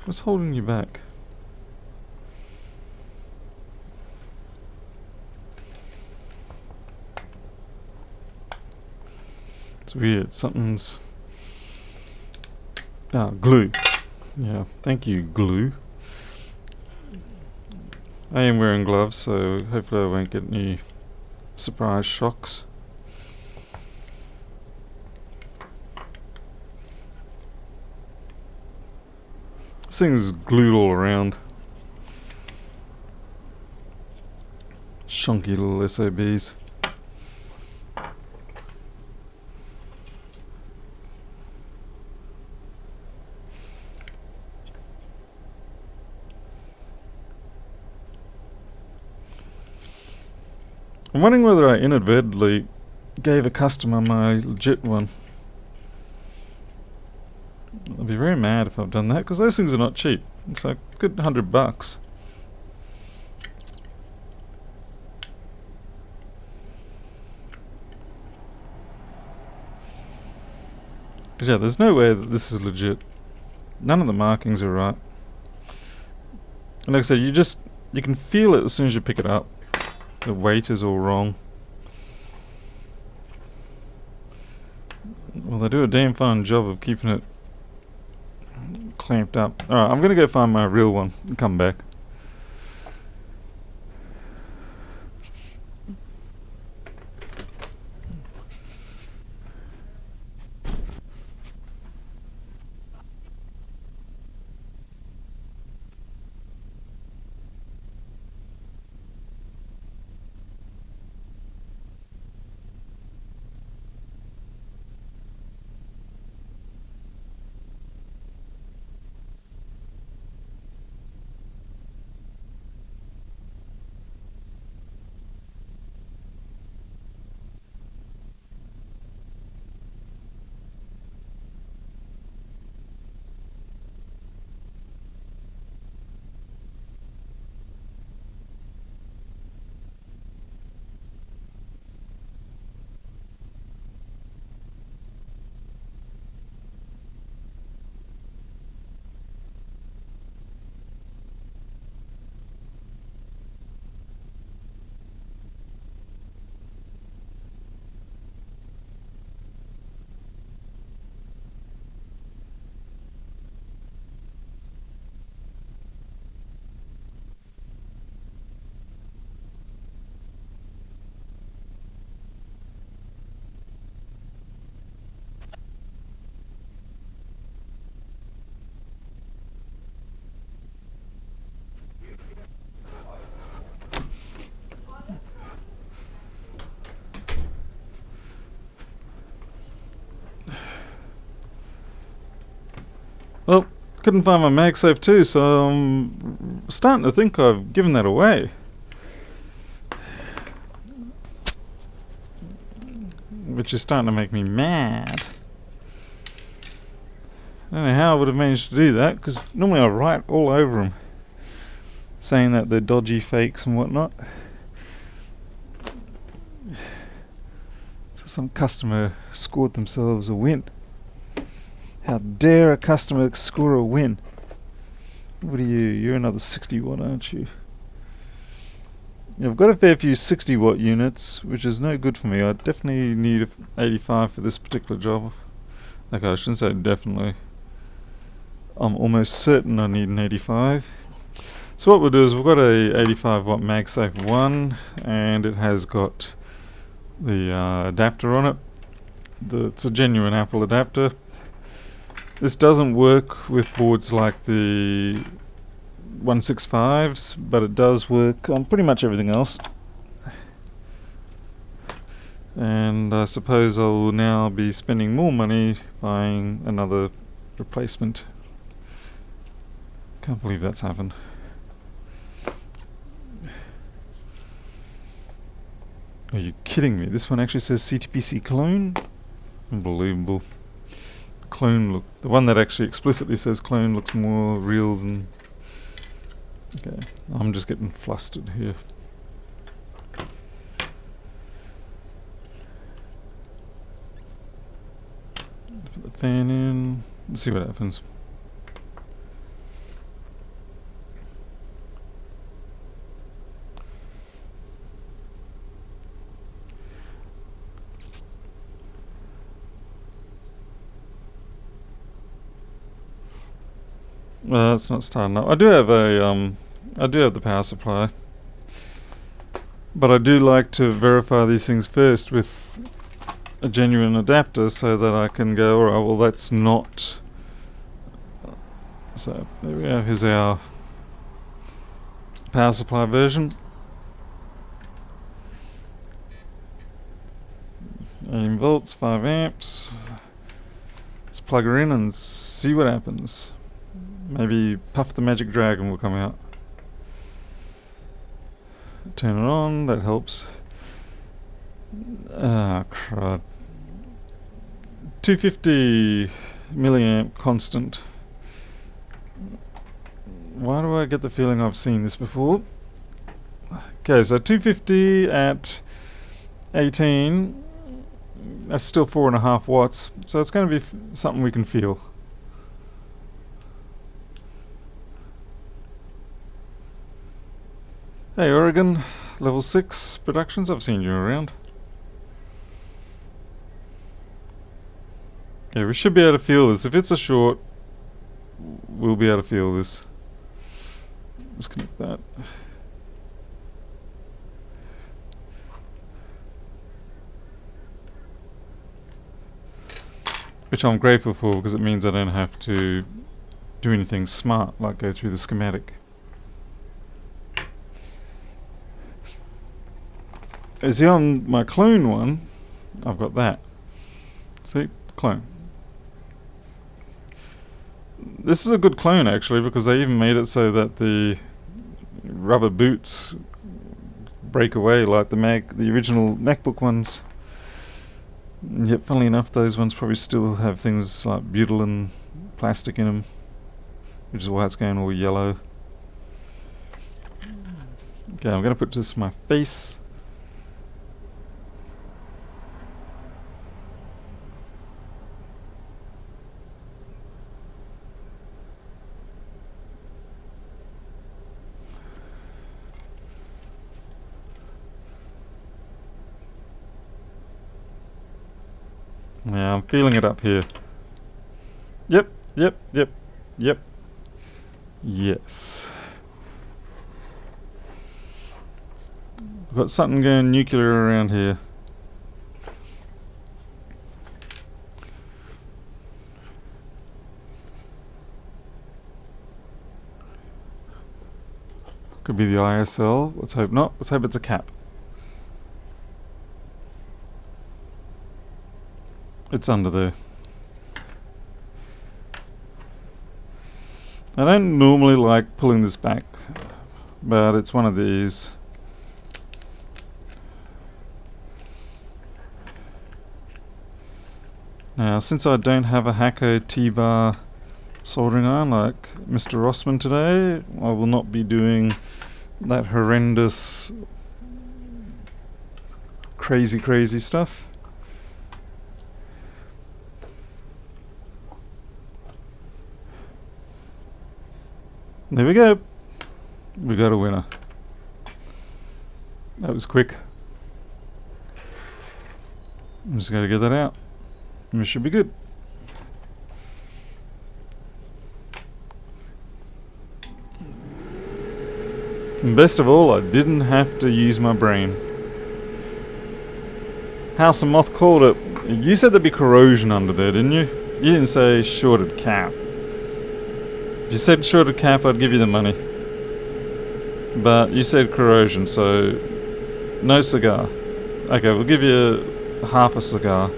What's holding you back? It's weird, something's... Ah, glue. Yeah, thank you, glue. I am wearing gloves, so hopefully I won't get any surprise shocks. This thing's glued all around. Shonky little SOBs. I'm wondering whether I inadvertently gave a customer my legit one. I'll be very mad if I've done that, because those things are not cheap. It's like a good $100. Because yeah, there's no way that this is legit. None of the markings are right. And like I said, you can feel it as soon as you pick it up. The weight is all wrong. Well, they do a damn fine job of keeping it clamped up. Alright, I'm gonna go find my real one and come back. couldn't find my MagSafe too, so I'm starting to think I've given that away. Which is starting to make me mad. I don't know how I would have managed to do that, because normally I write all over them, saying that they're dodgy fakes and whatnot. So some customer scored themselves a win. How dare a customer score a win? What are you? You're another 60 watt, aren't you? Yeah, I've got a fair few 60 watt units, which is no good for me. I definitely need a 85 for this particular job. Okay, I shouldn't say definitely. I'm almost certain I need an 85. So what we'll do is we've got a 85 watt MagSafe 1, and it has got the adapter on it. It's a genuine Apple adapter. This doesn't work with boards like the 165s, but it does work on pretty much everything else. And I suppose I'll now be spending more money buying another replacement. Can't believe that's happened. Are you kidding me? This one actually says CTPC clone? Unbelievable. Clone the one that actually explicitly says clone looks more real than... Okay, I'm just getting flustered here. Put the fan in, let's see what happens. It's not starting up. I do have the power supply, but I do like to verify these things first with a genuine adapter so that I can go, alright, well that's not. So there we go, here's our power supply version. 18 volts, 5 amps. Let's plug her in and see what happens. Maybe Puff the Magic Dragon will come out. Turn it on, that helps. Ah, crud. 250 milliamp constant. Why do I get the feeling I've seen this before? Okay, so 250 at 18. That's still 4.5 watts. So it's going to be something we can feel. Hey Oregon, level 6 Productions, I've seen you around. Yeah, we should be able to feel this. If it's a short, we'll be able to feel this. Disconnect that. Which I'm grateful for, because it means I don't have to do anything smart like go through the schematic. See, on my clone one, I've got that. See? Clone. This is a good clone actually, because they even made it so that the rubber boots break away like the original MacBook ones. And yet, funnily enough, those ones probably still have things like butyl and plastic in them, which is why it's going all yellow. Okay, I'm going to put this on my face. Yeah, I'm feeling it up here. Yep, yep, yep, yep. Yes. I've got something going nuclear around here. Could be the ISL. Let's hope not. Let's hope it's a cap. It's under there. I don't normally like pulling this back, but it's one of these. Now, since I don't have a Hakko T-bar soldering iron like Mr. Rossman today, I will not be doing that horrendous crazy stuff. There we go. We got a winner. That was quick. I'm just going to get that out. We should be good. And best of all, I didn't have to use my brain. House and Moth called it. You said there'd be corrosion under there, didn't you? You didn't say shorted cap. If you said shorted cap, I'd give you the money. But you said corrosion, so no cigar. Okay, we'll give you half a cigar.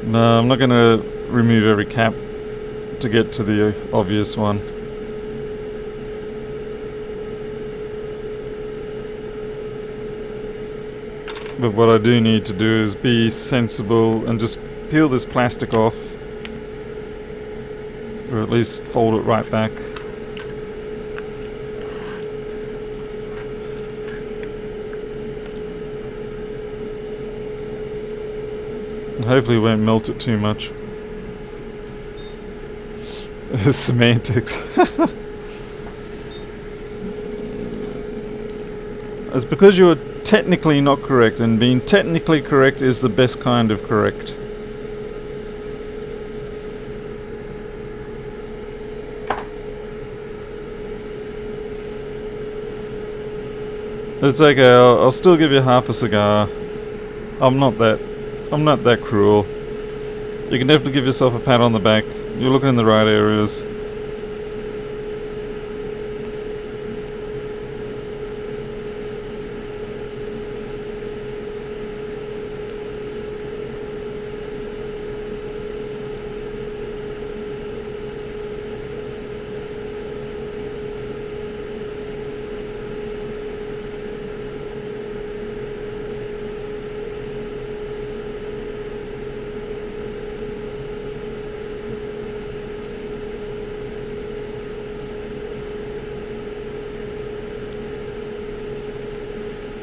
No, I'm not going to remove every cap to get to the obvious one. But what I do need to do is be sensible and just peel this plastic off, or at least fold it right back. And hopefully it won't melt it too much. Semantics. It's because you're technically not correct, and being technically correct is the best kind of correct. It's okay, I'll still give you half a cigar. I'm not that cruel. You can definitely give yourself a pat on the back. You're looking in the right areas.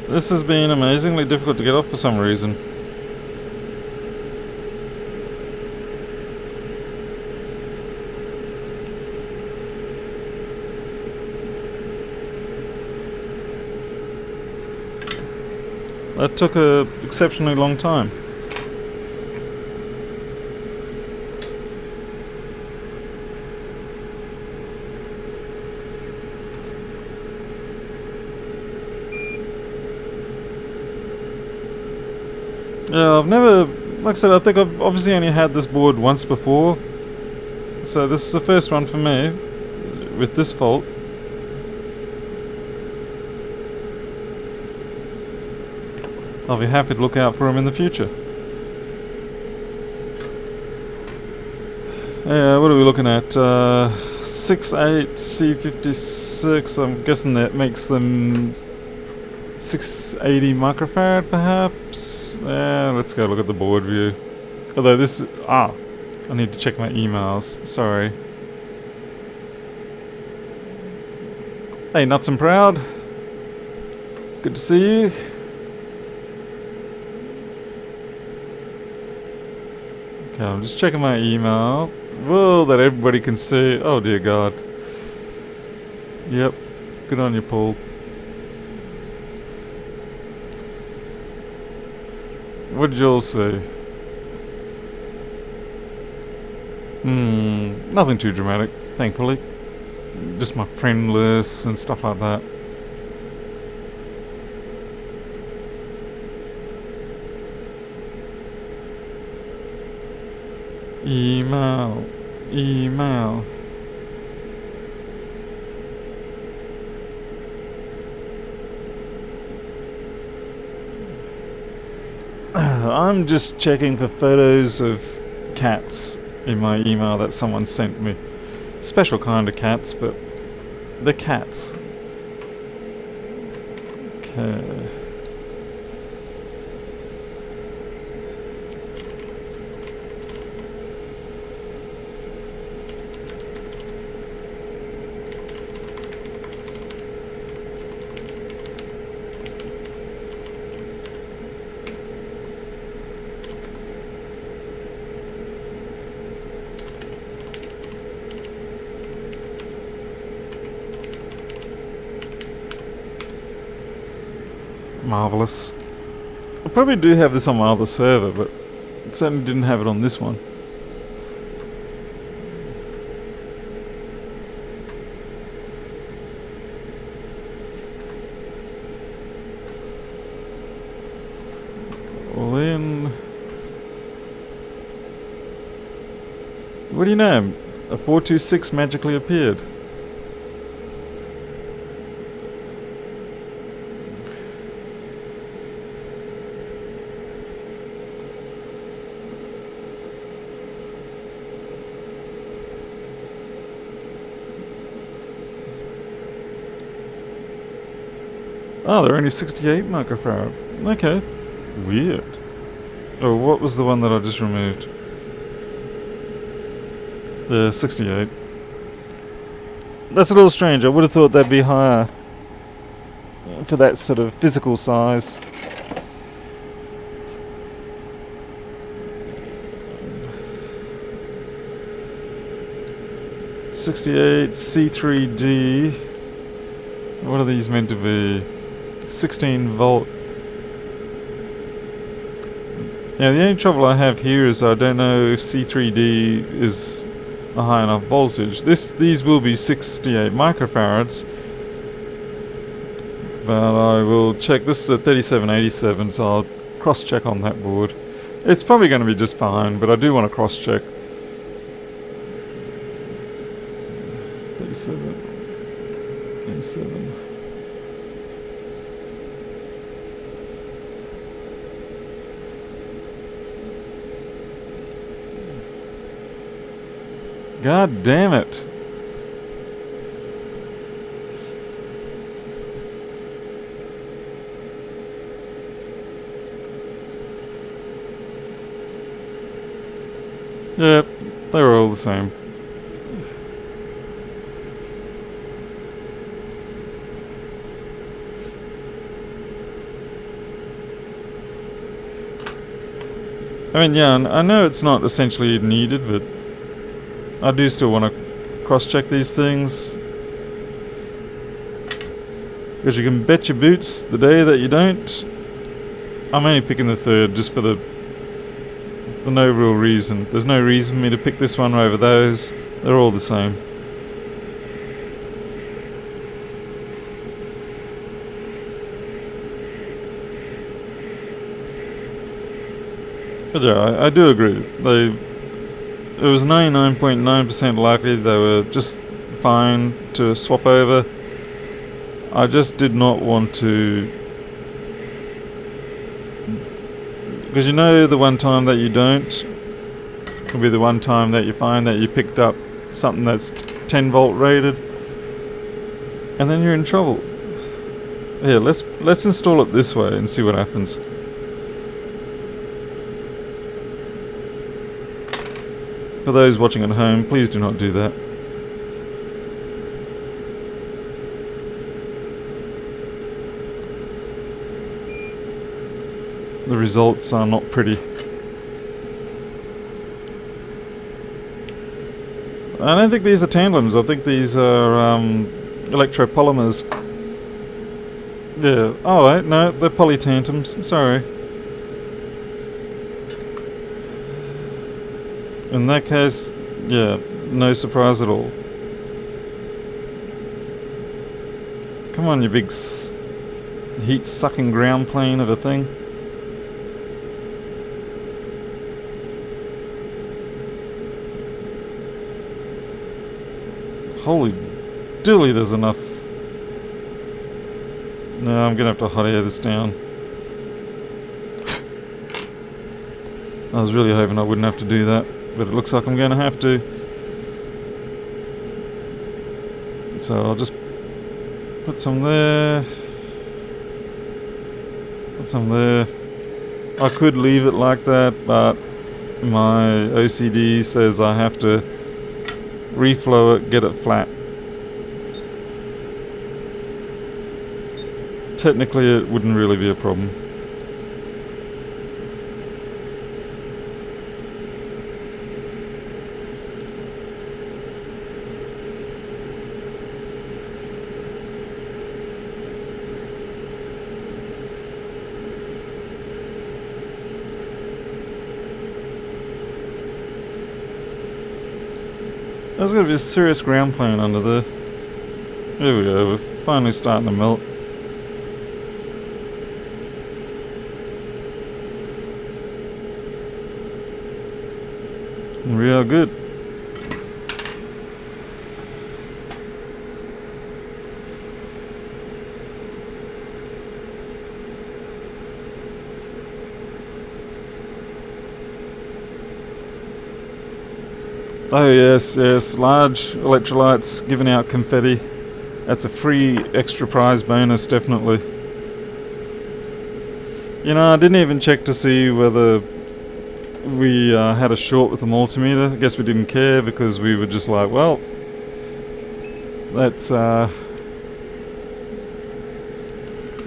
This has been amazingly difficult to get off for some reason. That took an exceptionally long time. Yeah, I've never, like I said, I think I've obviously only had this board once before. So this is the first one for me, with this fault. I'll be happy to look out for them in the future. Yeah, what are we looking at? 6.8 C56, I'm guessing that makes them 680 microfarad perhaps? Yeah, let's go look at the board view. Although this... I need to check my emails, sorry. Hey, Nuts and Proud. Good to see you. Okay, I'm just checking my email. Whoa, that everybody can see. Oh dear God. Yep, good on you, Paul. What did you all say? Nothing too dramatic, thankfully. Just my friend list and stuff like that. Email. I'm just checking for photos of cats in my email that someone sent me. Special kind of cats, but they're cats. Okay. Marvelous. I probably do have this on my other server, but certainly didn't have it on this one. Well then, what do you know? A 426 magically appeared. Oh, they're only 68 microfarad. Okay. Weird. Oh, what was the one that I just removed? Yeah, 68. That's a little strange. I would have thought that'd be higher for that sort of physical size. '68 C3D. What are these meant to be? 16 volt. Now the only trouble I have here is I don't know if C3D is a high enough voltage. These will be 68 microfarads, but I will check. This is a 3787, so I'll cross-check on that board. It's probably going to be just fine, but I do want to cross-check. 37. God damn it. Yep, they were all the same. I mean, yeah, I know it's not essentially needed, but I do still want to cross-check these things. Because you can bet your boots the day that you don't. I'm only picking the third just for no real reason. There's no reason for me to pick this one over those. They're all the same. But yeah, I do agree. It was 99.9% likely they were just fine to swap over. I just did not want to, because you know the one time that you don't will be the one time that you find that you picked up something that's 10 volt rated, and then you're in trouble. Here, let's install it this way and see what happens. For those watching at home, please do not do that. The results are not pretty. I don't think these are tandems. I think these are electropolymers. Yeah. Oh wait, no, they're polytandems. Sorry. In that case, yeah, no surprise at all. Come on, you big heat-sucking ground plane of a thing. Holy dooly, there's enough. No, I'm gonna have to hot air this down. I was really hoping I wouldn't have to do that, but it looks like I'm going to have to. So I'll just put some there. Put some there. I could leave it like that, but my OCD says I have to reflow it, get it flat. Technically it wouldn't really be a problem. There's got to be a serious ground plane under there. There we go, we're finally starting to melt. We are good. Oh yes, large electrolytes giving out confetti. That's a free extra prize bonus, definitely. You know, I didn't even check to see whether we had a short with the multimeter. I guess we didn't care because we were just like, well, that's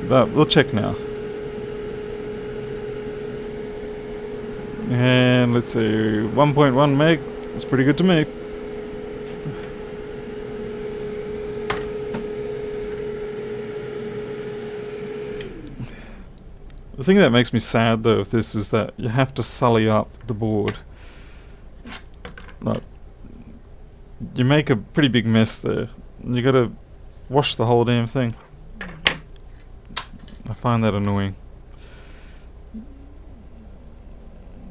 but we'll check now. And let's see, 1.1 meg. That's pretty good to me. The thing that makes me sad though with this is that you have to sully up the board. Like, you make a pretty big mess there. And you gotta wash the whole damn thing. I find that annoying.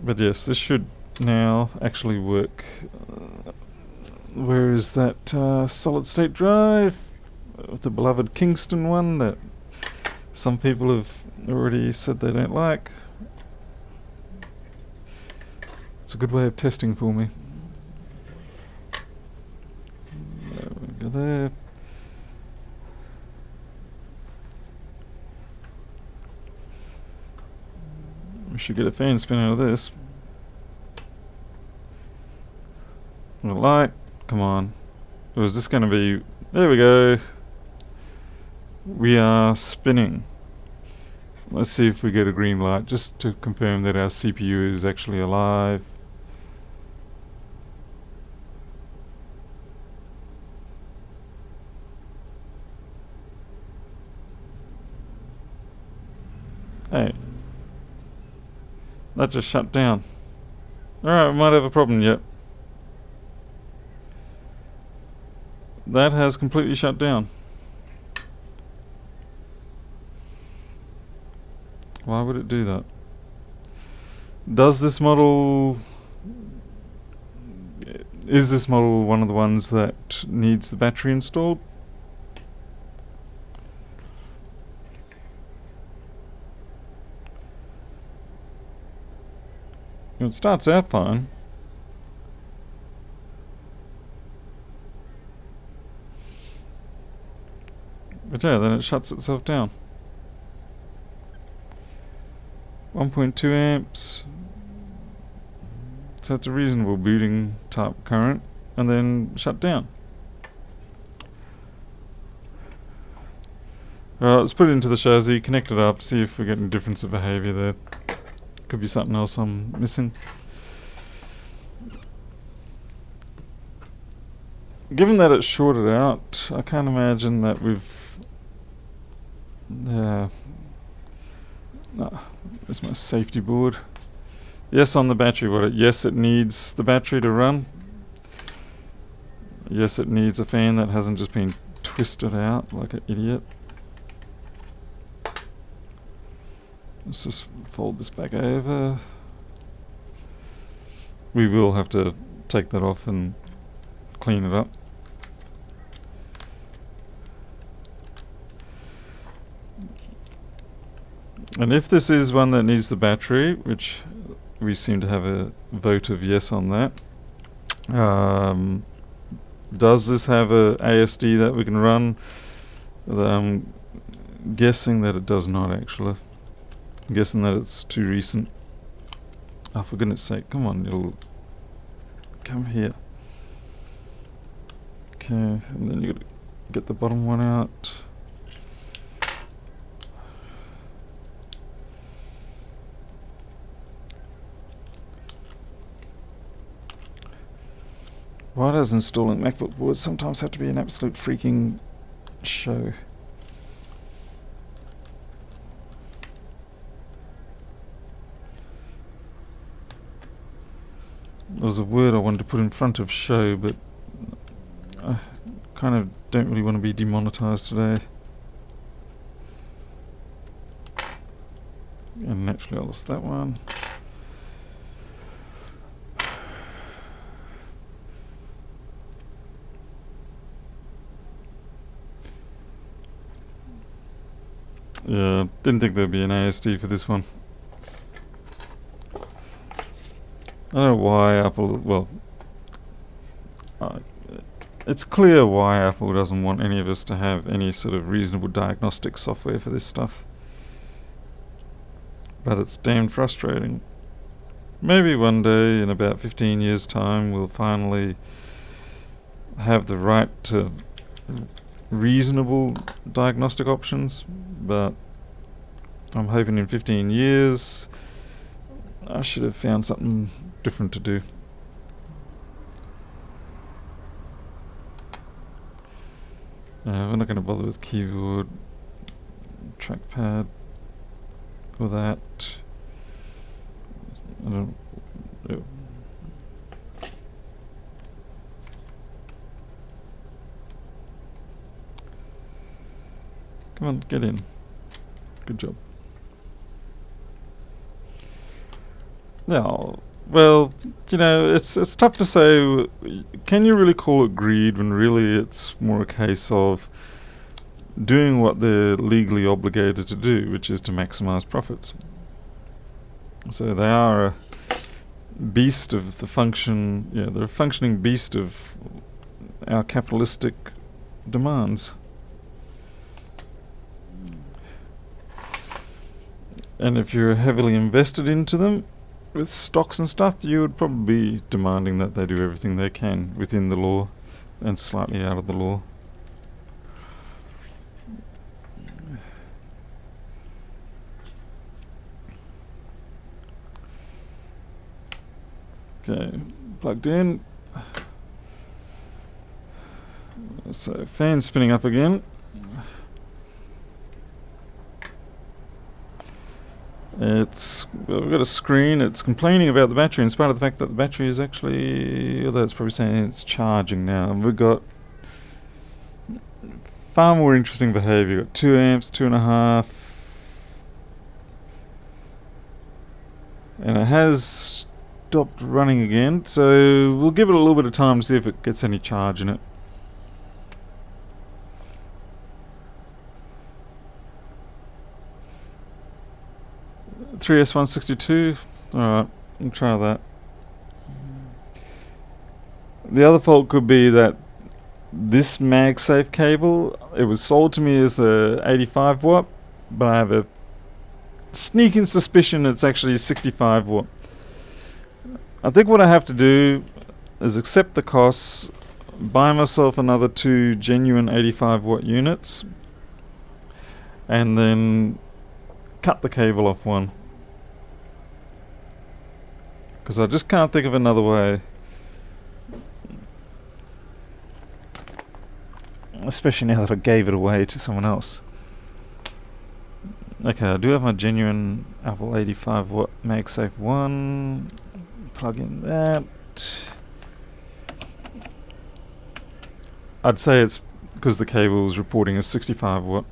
But yes, this should now actually work. Where is that solid state drive? The beloved Kingston one that some people have already said they don't like. It's a good way of testing for me. There we go there. We should get a fan spin out of this. The light, come on. Or is this going to be... There we go. We are spinning. Let's see if we get a green light, just to confirm that our CPU is actually alive. Hey. That just shut down. Alright, we might have a problem yet. That has completely shut down. Why would it do that? Does this model... Is this model one of the ones that needs the battery installed? It starts out fine. But yeah, then it shuts itself down. 1.2 amps. So it's a reasonable booting type current, and then shut down. Alright, let's put it into the chassis, connect it up, see if we're getting a difference of behaviour there. Could be something else I'm missing. Given that it's shorted out, I can't imagine that we've... Yeah. There's my safety board. Yes, on the battery. Yes, it needs the battery to run. Yes, it needs a fan that hasn't just been twisted out like an idiot. Let's just fold this back over. We will have to take that off and clean it up. And if this is one that needs the battery, which we seem to have a vote of yes on that. Does this have a ASD that we can run? I'm guessing that it does not, actually. I'm guessing that it's too recent. Oh, for goodness sake, come on, it'll come here. Okay, and then you gotta get the bottom one out. Why does installing MacBook boards sometimes have to be an absolute freaking show? There was a word I wanted to put in front of show, but I kind of don't really want to be demonetized today. And naturally I lost that one. Yeah, didn't think there'd be an ASD for this one. I don't know why Apple, well, it's clear why Apple doesn't want any of us to have any sort of reasonable diagnostic software for this stuff. But it's damn frustrating. Maybe one day, in about 15 years' time, we'll finally have the right to reasonable diagnostic options, but I'm hoping in 15 years I should have found something different to do. We're not going to bother with keyboard, trackpad, or that. I don't. Come on, get in. Good job. Yeah, well, you know, it's tough to say. Can you really call it greed when really it's more a case of doing what they're legally obligated to do, which is to maximize profits. So they are a beast of the function. Yeah, they're a functioning beast of our capitalistic demands. And if you're heavily invested into them with stocks and stuff, you would probably be demanding that they do everything they can within the law and slightly out of the law. Okay, plugged in. So fan spinning up again. We've got a screen. It's complaining about the battery in spite of the fact that the battery is actually, although it's probably saying it's charging now. And we've got far more interesting behavior. We've got 2 amps, 2.5. And it has stopped running again. So we'll give it a little bit of time to see if it gets any charge in it. S162. Alright, we'll try that. The other fault could be that this MagSafe cable, it was sold to me as a 85 watt, but I have a sneaking suspicion it's actually 65 watt. I think what I have to do is accept the costs, buy myself another 2 genuine 85 watt units, and then cut the cable off one. Because I just can't think of another way. Especially now that I gave it away to someone else. Okay, I do have my genuine Apple 85 watt MagSafe 1. Plug in that. I'd say it's because the cable is reporting as 65 watt.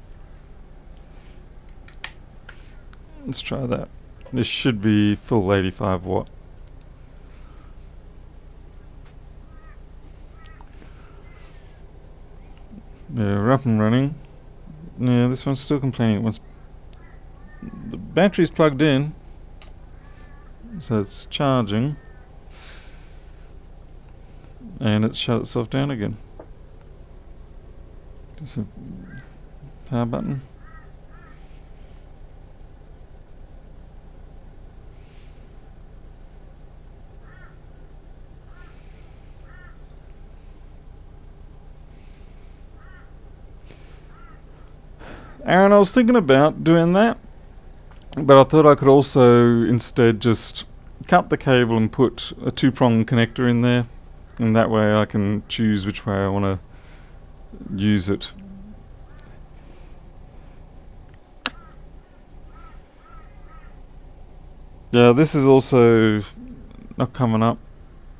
Let's try that. This should be full 85 watt. Yeah, we're up and running. Yeah, this one's still complaining. Once the battery's plugged in, So it's charging, and it shut itself down again. Just a power button. Aaron, I was thinking about doing that, but I thought I could also instead just cut the cable and put a 2-prong connector in there, and that way I can choose which way I want to use it. Yeah, this is also not coming up,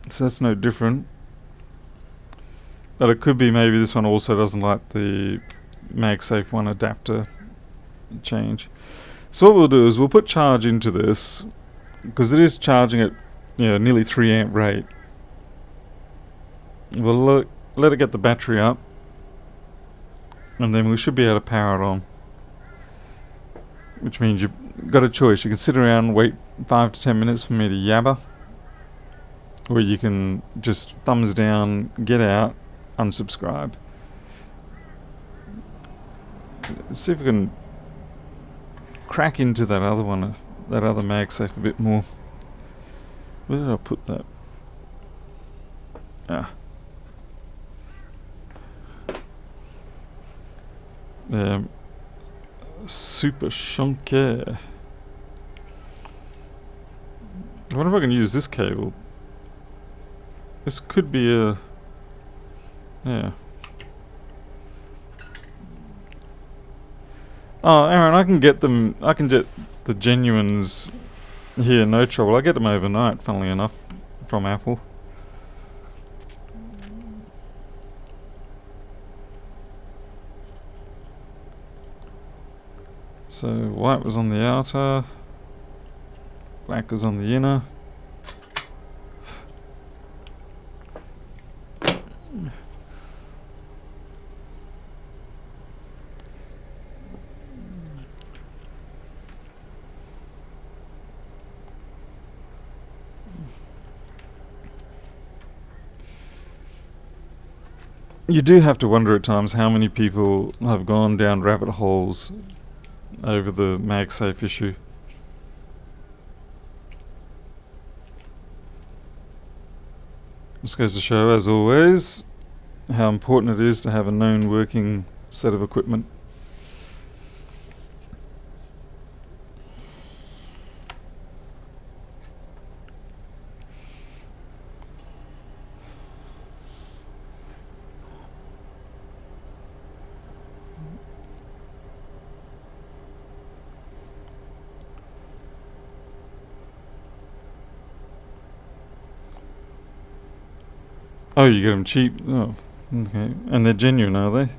so that's no different. But it could be maybe this one also doesn't like the MagSafe 1 adapter change. So what we'll do is we'll put charge into this, because it is charging at nearly 3 amp rate. We'll let it get the battery up, and then we should be able to power it on. Which means you've got a choice. You can sit around and wait 5 to 10 minutes for me to yabber, or you can just thumbs down, get out, unsubscribe. Let's see if we can crack into that other one, that other MagSafe a bit more. Where did I put that? Ah. Super chunky. I wonder if I can use this cable. This could be a... yeah. Oh, Aaron, I can get them. I can get the genuines here, no trouble. I get them overnight, funnily enough, from Apple. So white was on the outer, black was on the inner. You do have to wonder at times how many people have gone down rabbit holes over the MagSafe issue. This goes to show, as always, how important it is to have a known working set of equipment. Oh, you get them cheap? Oh, okay. And they're genuine, are they?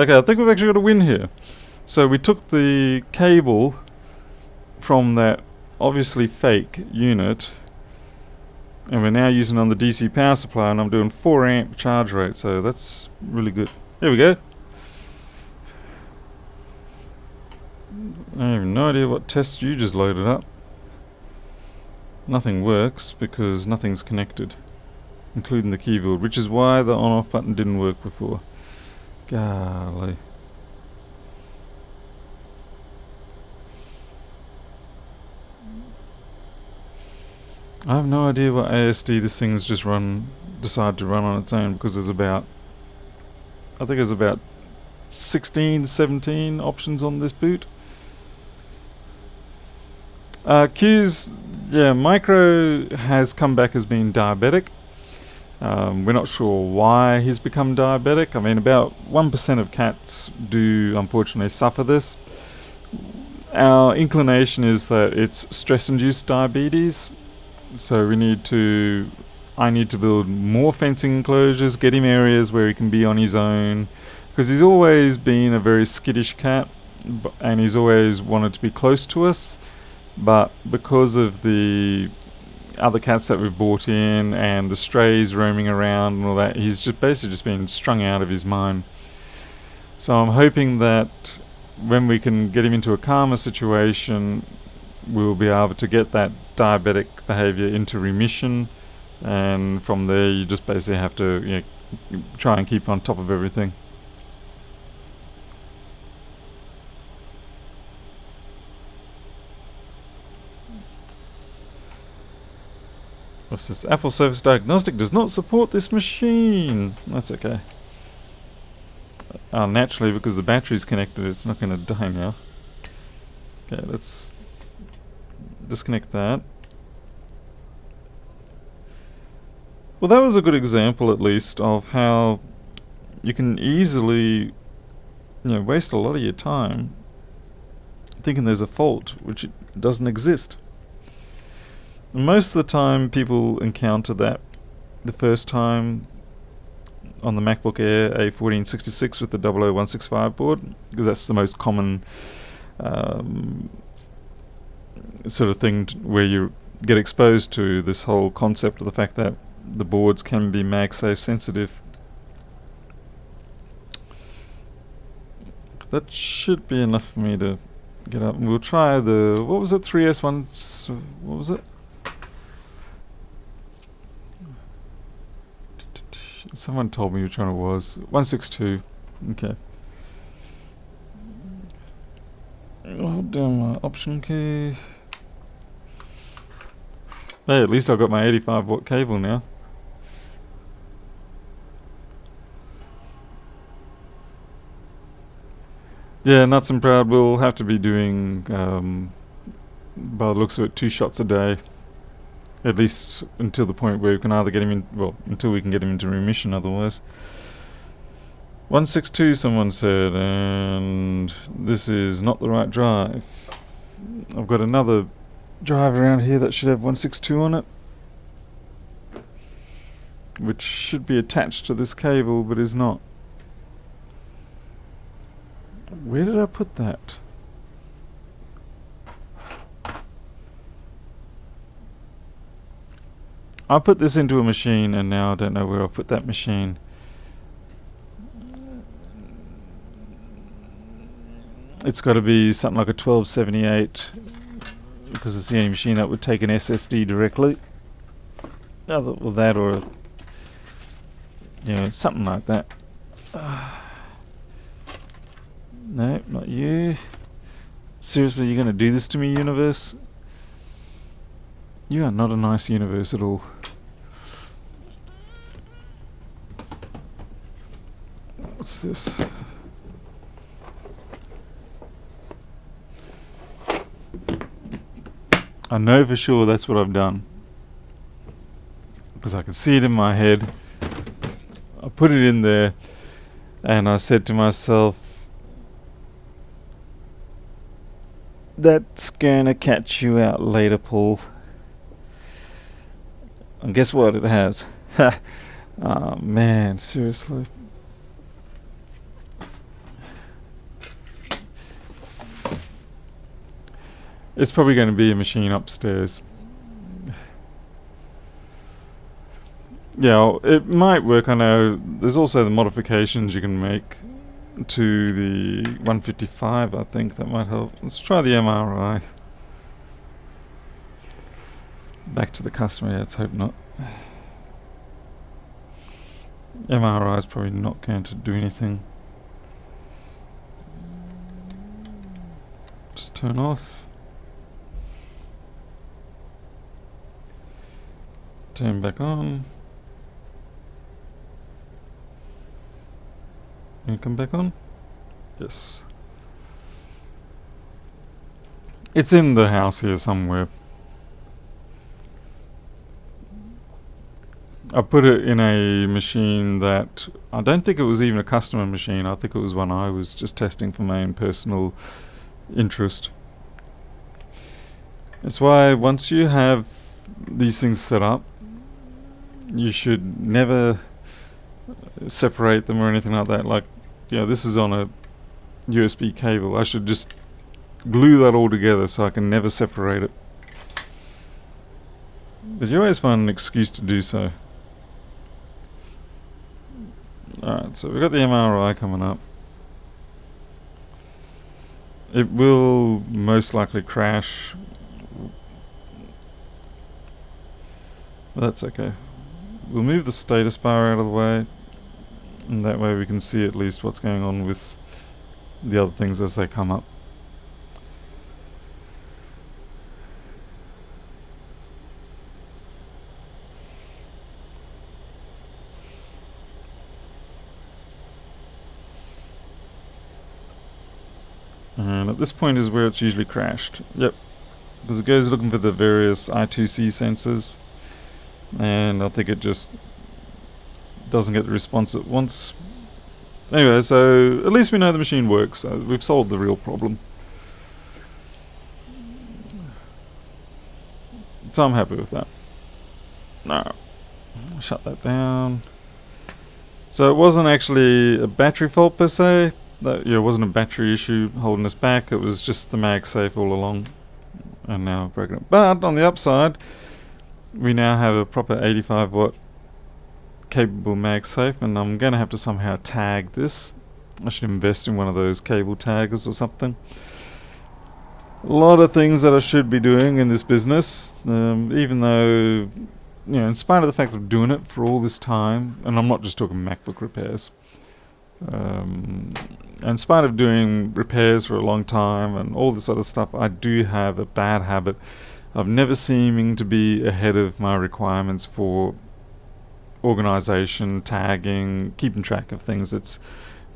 Okay, I think we've actually got a win here. So we took the cable from that obviously fake unit, and we're now using it on the DC power supply, and I'm doing 4 amp charge rate, so that's really good. There we go. I have no idea what test you just loaded up. Nothing works because nothing's connected, including the keyboard, which is why the on-off button didn't work before. Golly. I have no idea what ASD this thing's just decided to run on its own, because there's about, I think there's about 16 to 17 options on this boot. Q's, yeah, Mikro has come back as being diabetic. We're not sure why he's become diabetic. I mean, about 1% of cats do unfortunately suffer this. Our inclination is that it's stress-induced diabetes, so I need to build more fencing enclosures, get him areas where he can be on his own, because he's always been a very skittish cat, and he's always wanted to be close to us. But because of the other cats that we've brought in and the strays roaming around and all that, he's just basically just been strung out of his mind. So I'm hoping that when we can get him into a calmer situation, we'll be able to get that diabetic behavior into remission, and from there you just basically have to try and keep on top of everything. What's this? Apple Surface Diagnostic does not support this machine. That's okay. Naturally, because the battery's connected, it's not going to die now. Okay, let's disconnect that. Well, that was a good example, at least, of how you can easily, waste a lot of your time thinking there's a fault, which it doesn't exist. And most of the time, people encounter that the first time on the MacBook Air A1466 with the 00165 board, because that's the most common sort of thing where you get exposed to this whole concept of the fact that the boards can be MagSafe sensitive. That should be enough for me to get up. And we'll try the, what was it, 3S ones, what was it? Someone told me which one it was. 162. Okay. Hold down my option key. Hey, at least I've got my 85 watt cable now. Yeah, nuts and proud. We'll have to be doing, by the looks of it, 2 shots a day. At least until the point where we can either get him in, until we can get him into remission otherwise. 162 someone said, and this is not the right drive. I've got another drive around here that should have 162 on it, which should be attached to this cable but is not. Where did I put that? I put this into a machine and now I don't know where I put that machine. It's got to be something like a 1278 because it's the only machine that would take an SSD directly. Either or that or something like that. No, not you. Seriously, you're going to do this to me, universe? You are not a nice universe at all. What's this? I know for sure that's what I've done, because I can see it in my head. I put it in there and I said to myself, that's gonna catch you out later, Paul. And guess what? It has. Oh man, seriously. It's probably going to be a machine upstairs. Yeah, it might work. I know there's also the modifications you can make to the 155, I think that might help. Let's try the MRI. Back to the customer, let's hope not. MRI is probably not going to do anything. Just turn off. Turn back on. Can you come back on? Yes. It's in the house here somewhere. I put it in a machine that I don't think it was even a customer machine. I think it was one I was just testing for my own personal interest. That's why once you have these things set up, you should never separate them or anything like that. Like, this is on a USB cable. I should just glue that all together so I can never separate it. But you always find an excuse to do so. Alright, so we've got the MRI coming up. it will most likely crash. But that's okay. We'll move the status bar out of the way, and that way we can see at least what's going on with the other things as they come up. And at this point is where it's usually crashed. Yep, because it goes looking for the various I2C sensors, and I think it just doesn't get the response it wants. Anyway, so at least we know the machine works. So we've solved the real problem. So I'm happy with that. Now, shut that down. So it wasn't actually a battery fault per se. That it wasn't a battery issue holding us back. It was just the MagSafe all along, and now I've broken it. But on the upside, we now have a proper 85 watt capable MagSafe, and I'm going to have to somehow tag this. I should invest in one of those cable taggers or something. A lot of things that I should be doing in this business, even though, in spite of the fact of doing it for all this time, and I'm not just talking MacBook repairs, in spite of doing repairs for a long time and all this other stuff, I do have a bad habit of never seeming to be ahead of my requirements for organization, tagging, keeping track of things. It's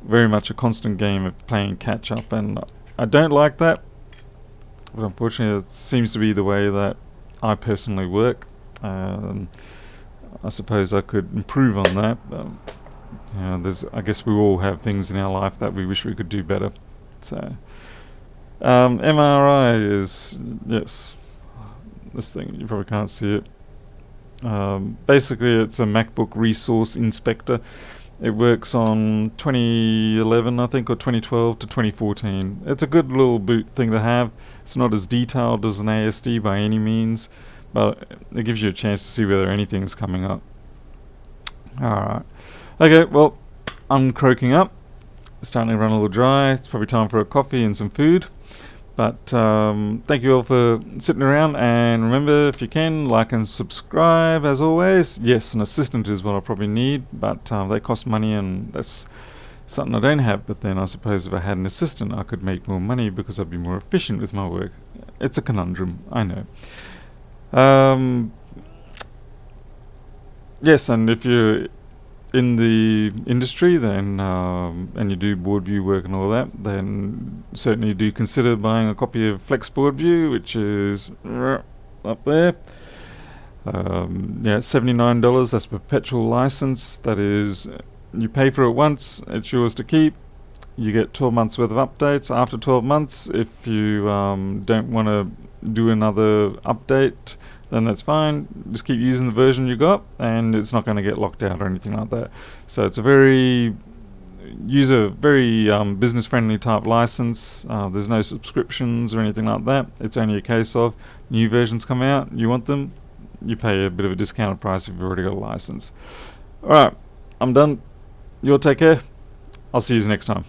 very much a constant game of playing catch up, and I don't like that, but unfortunately it seems to be the way that I personally work. I suppose I could improve on that. I guess we all have things in our life that we wish we could do better. So MRI is, yes, this thing, you probably can't see it. Basically it's a MacBook Resource Inspector. It works on 2011 I think, or 2012 to 2014. It's a good little boot thing to have. It's not as detailed as an ASD by any means, but it gives you a chance to see whether anything's coming up. Alright. Okay, well, I'm croaking up. It's starting to run a little dry. It's probably time for a coffee and some food. But thank you all for sitting around, and remember, if you can, like and subscribe as always. Yes, an assistant is what I probably need, but they cost money, and that's something I don't have. But then I suppose if I had an assistant I could make more money because I'd be more efficient with my work. It's a conundrum, I know. Yes, and if you're in the industry, then and you do board view work and all that, then certainly do consider buying a copy of Flex Board View, which is up there. $79. That's a perpetual license. That is, you pay for it once, it's yours to keep. You get 12 months worth of updates. After 12 months, if you don't want to do another update, then that's fine. Just keep using the version you got, and it's not going to get locked out or anything like that. So it's a very business-friendly type license. There's no subscriptions or anything like that. It's only a case of new versions come out, you want them, you pay a bit of a discounted price if you've already got a license. Alright, I'm done. You all take care. I'll see you next time.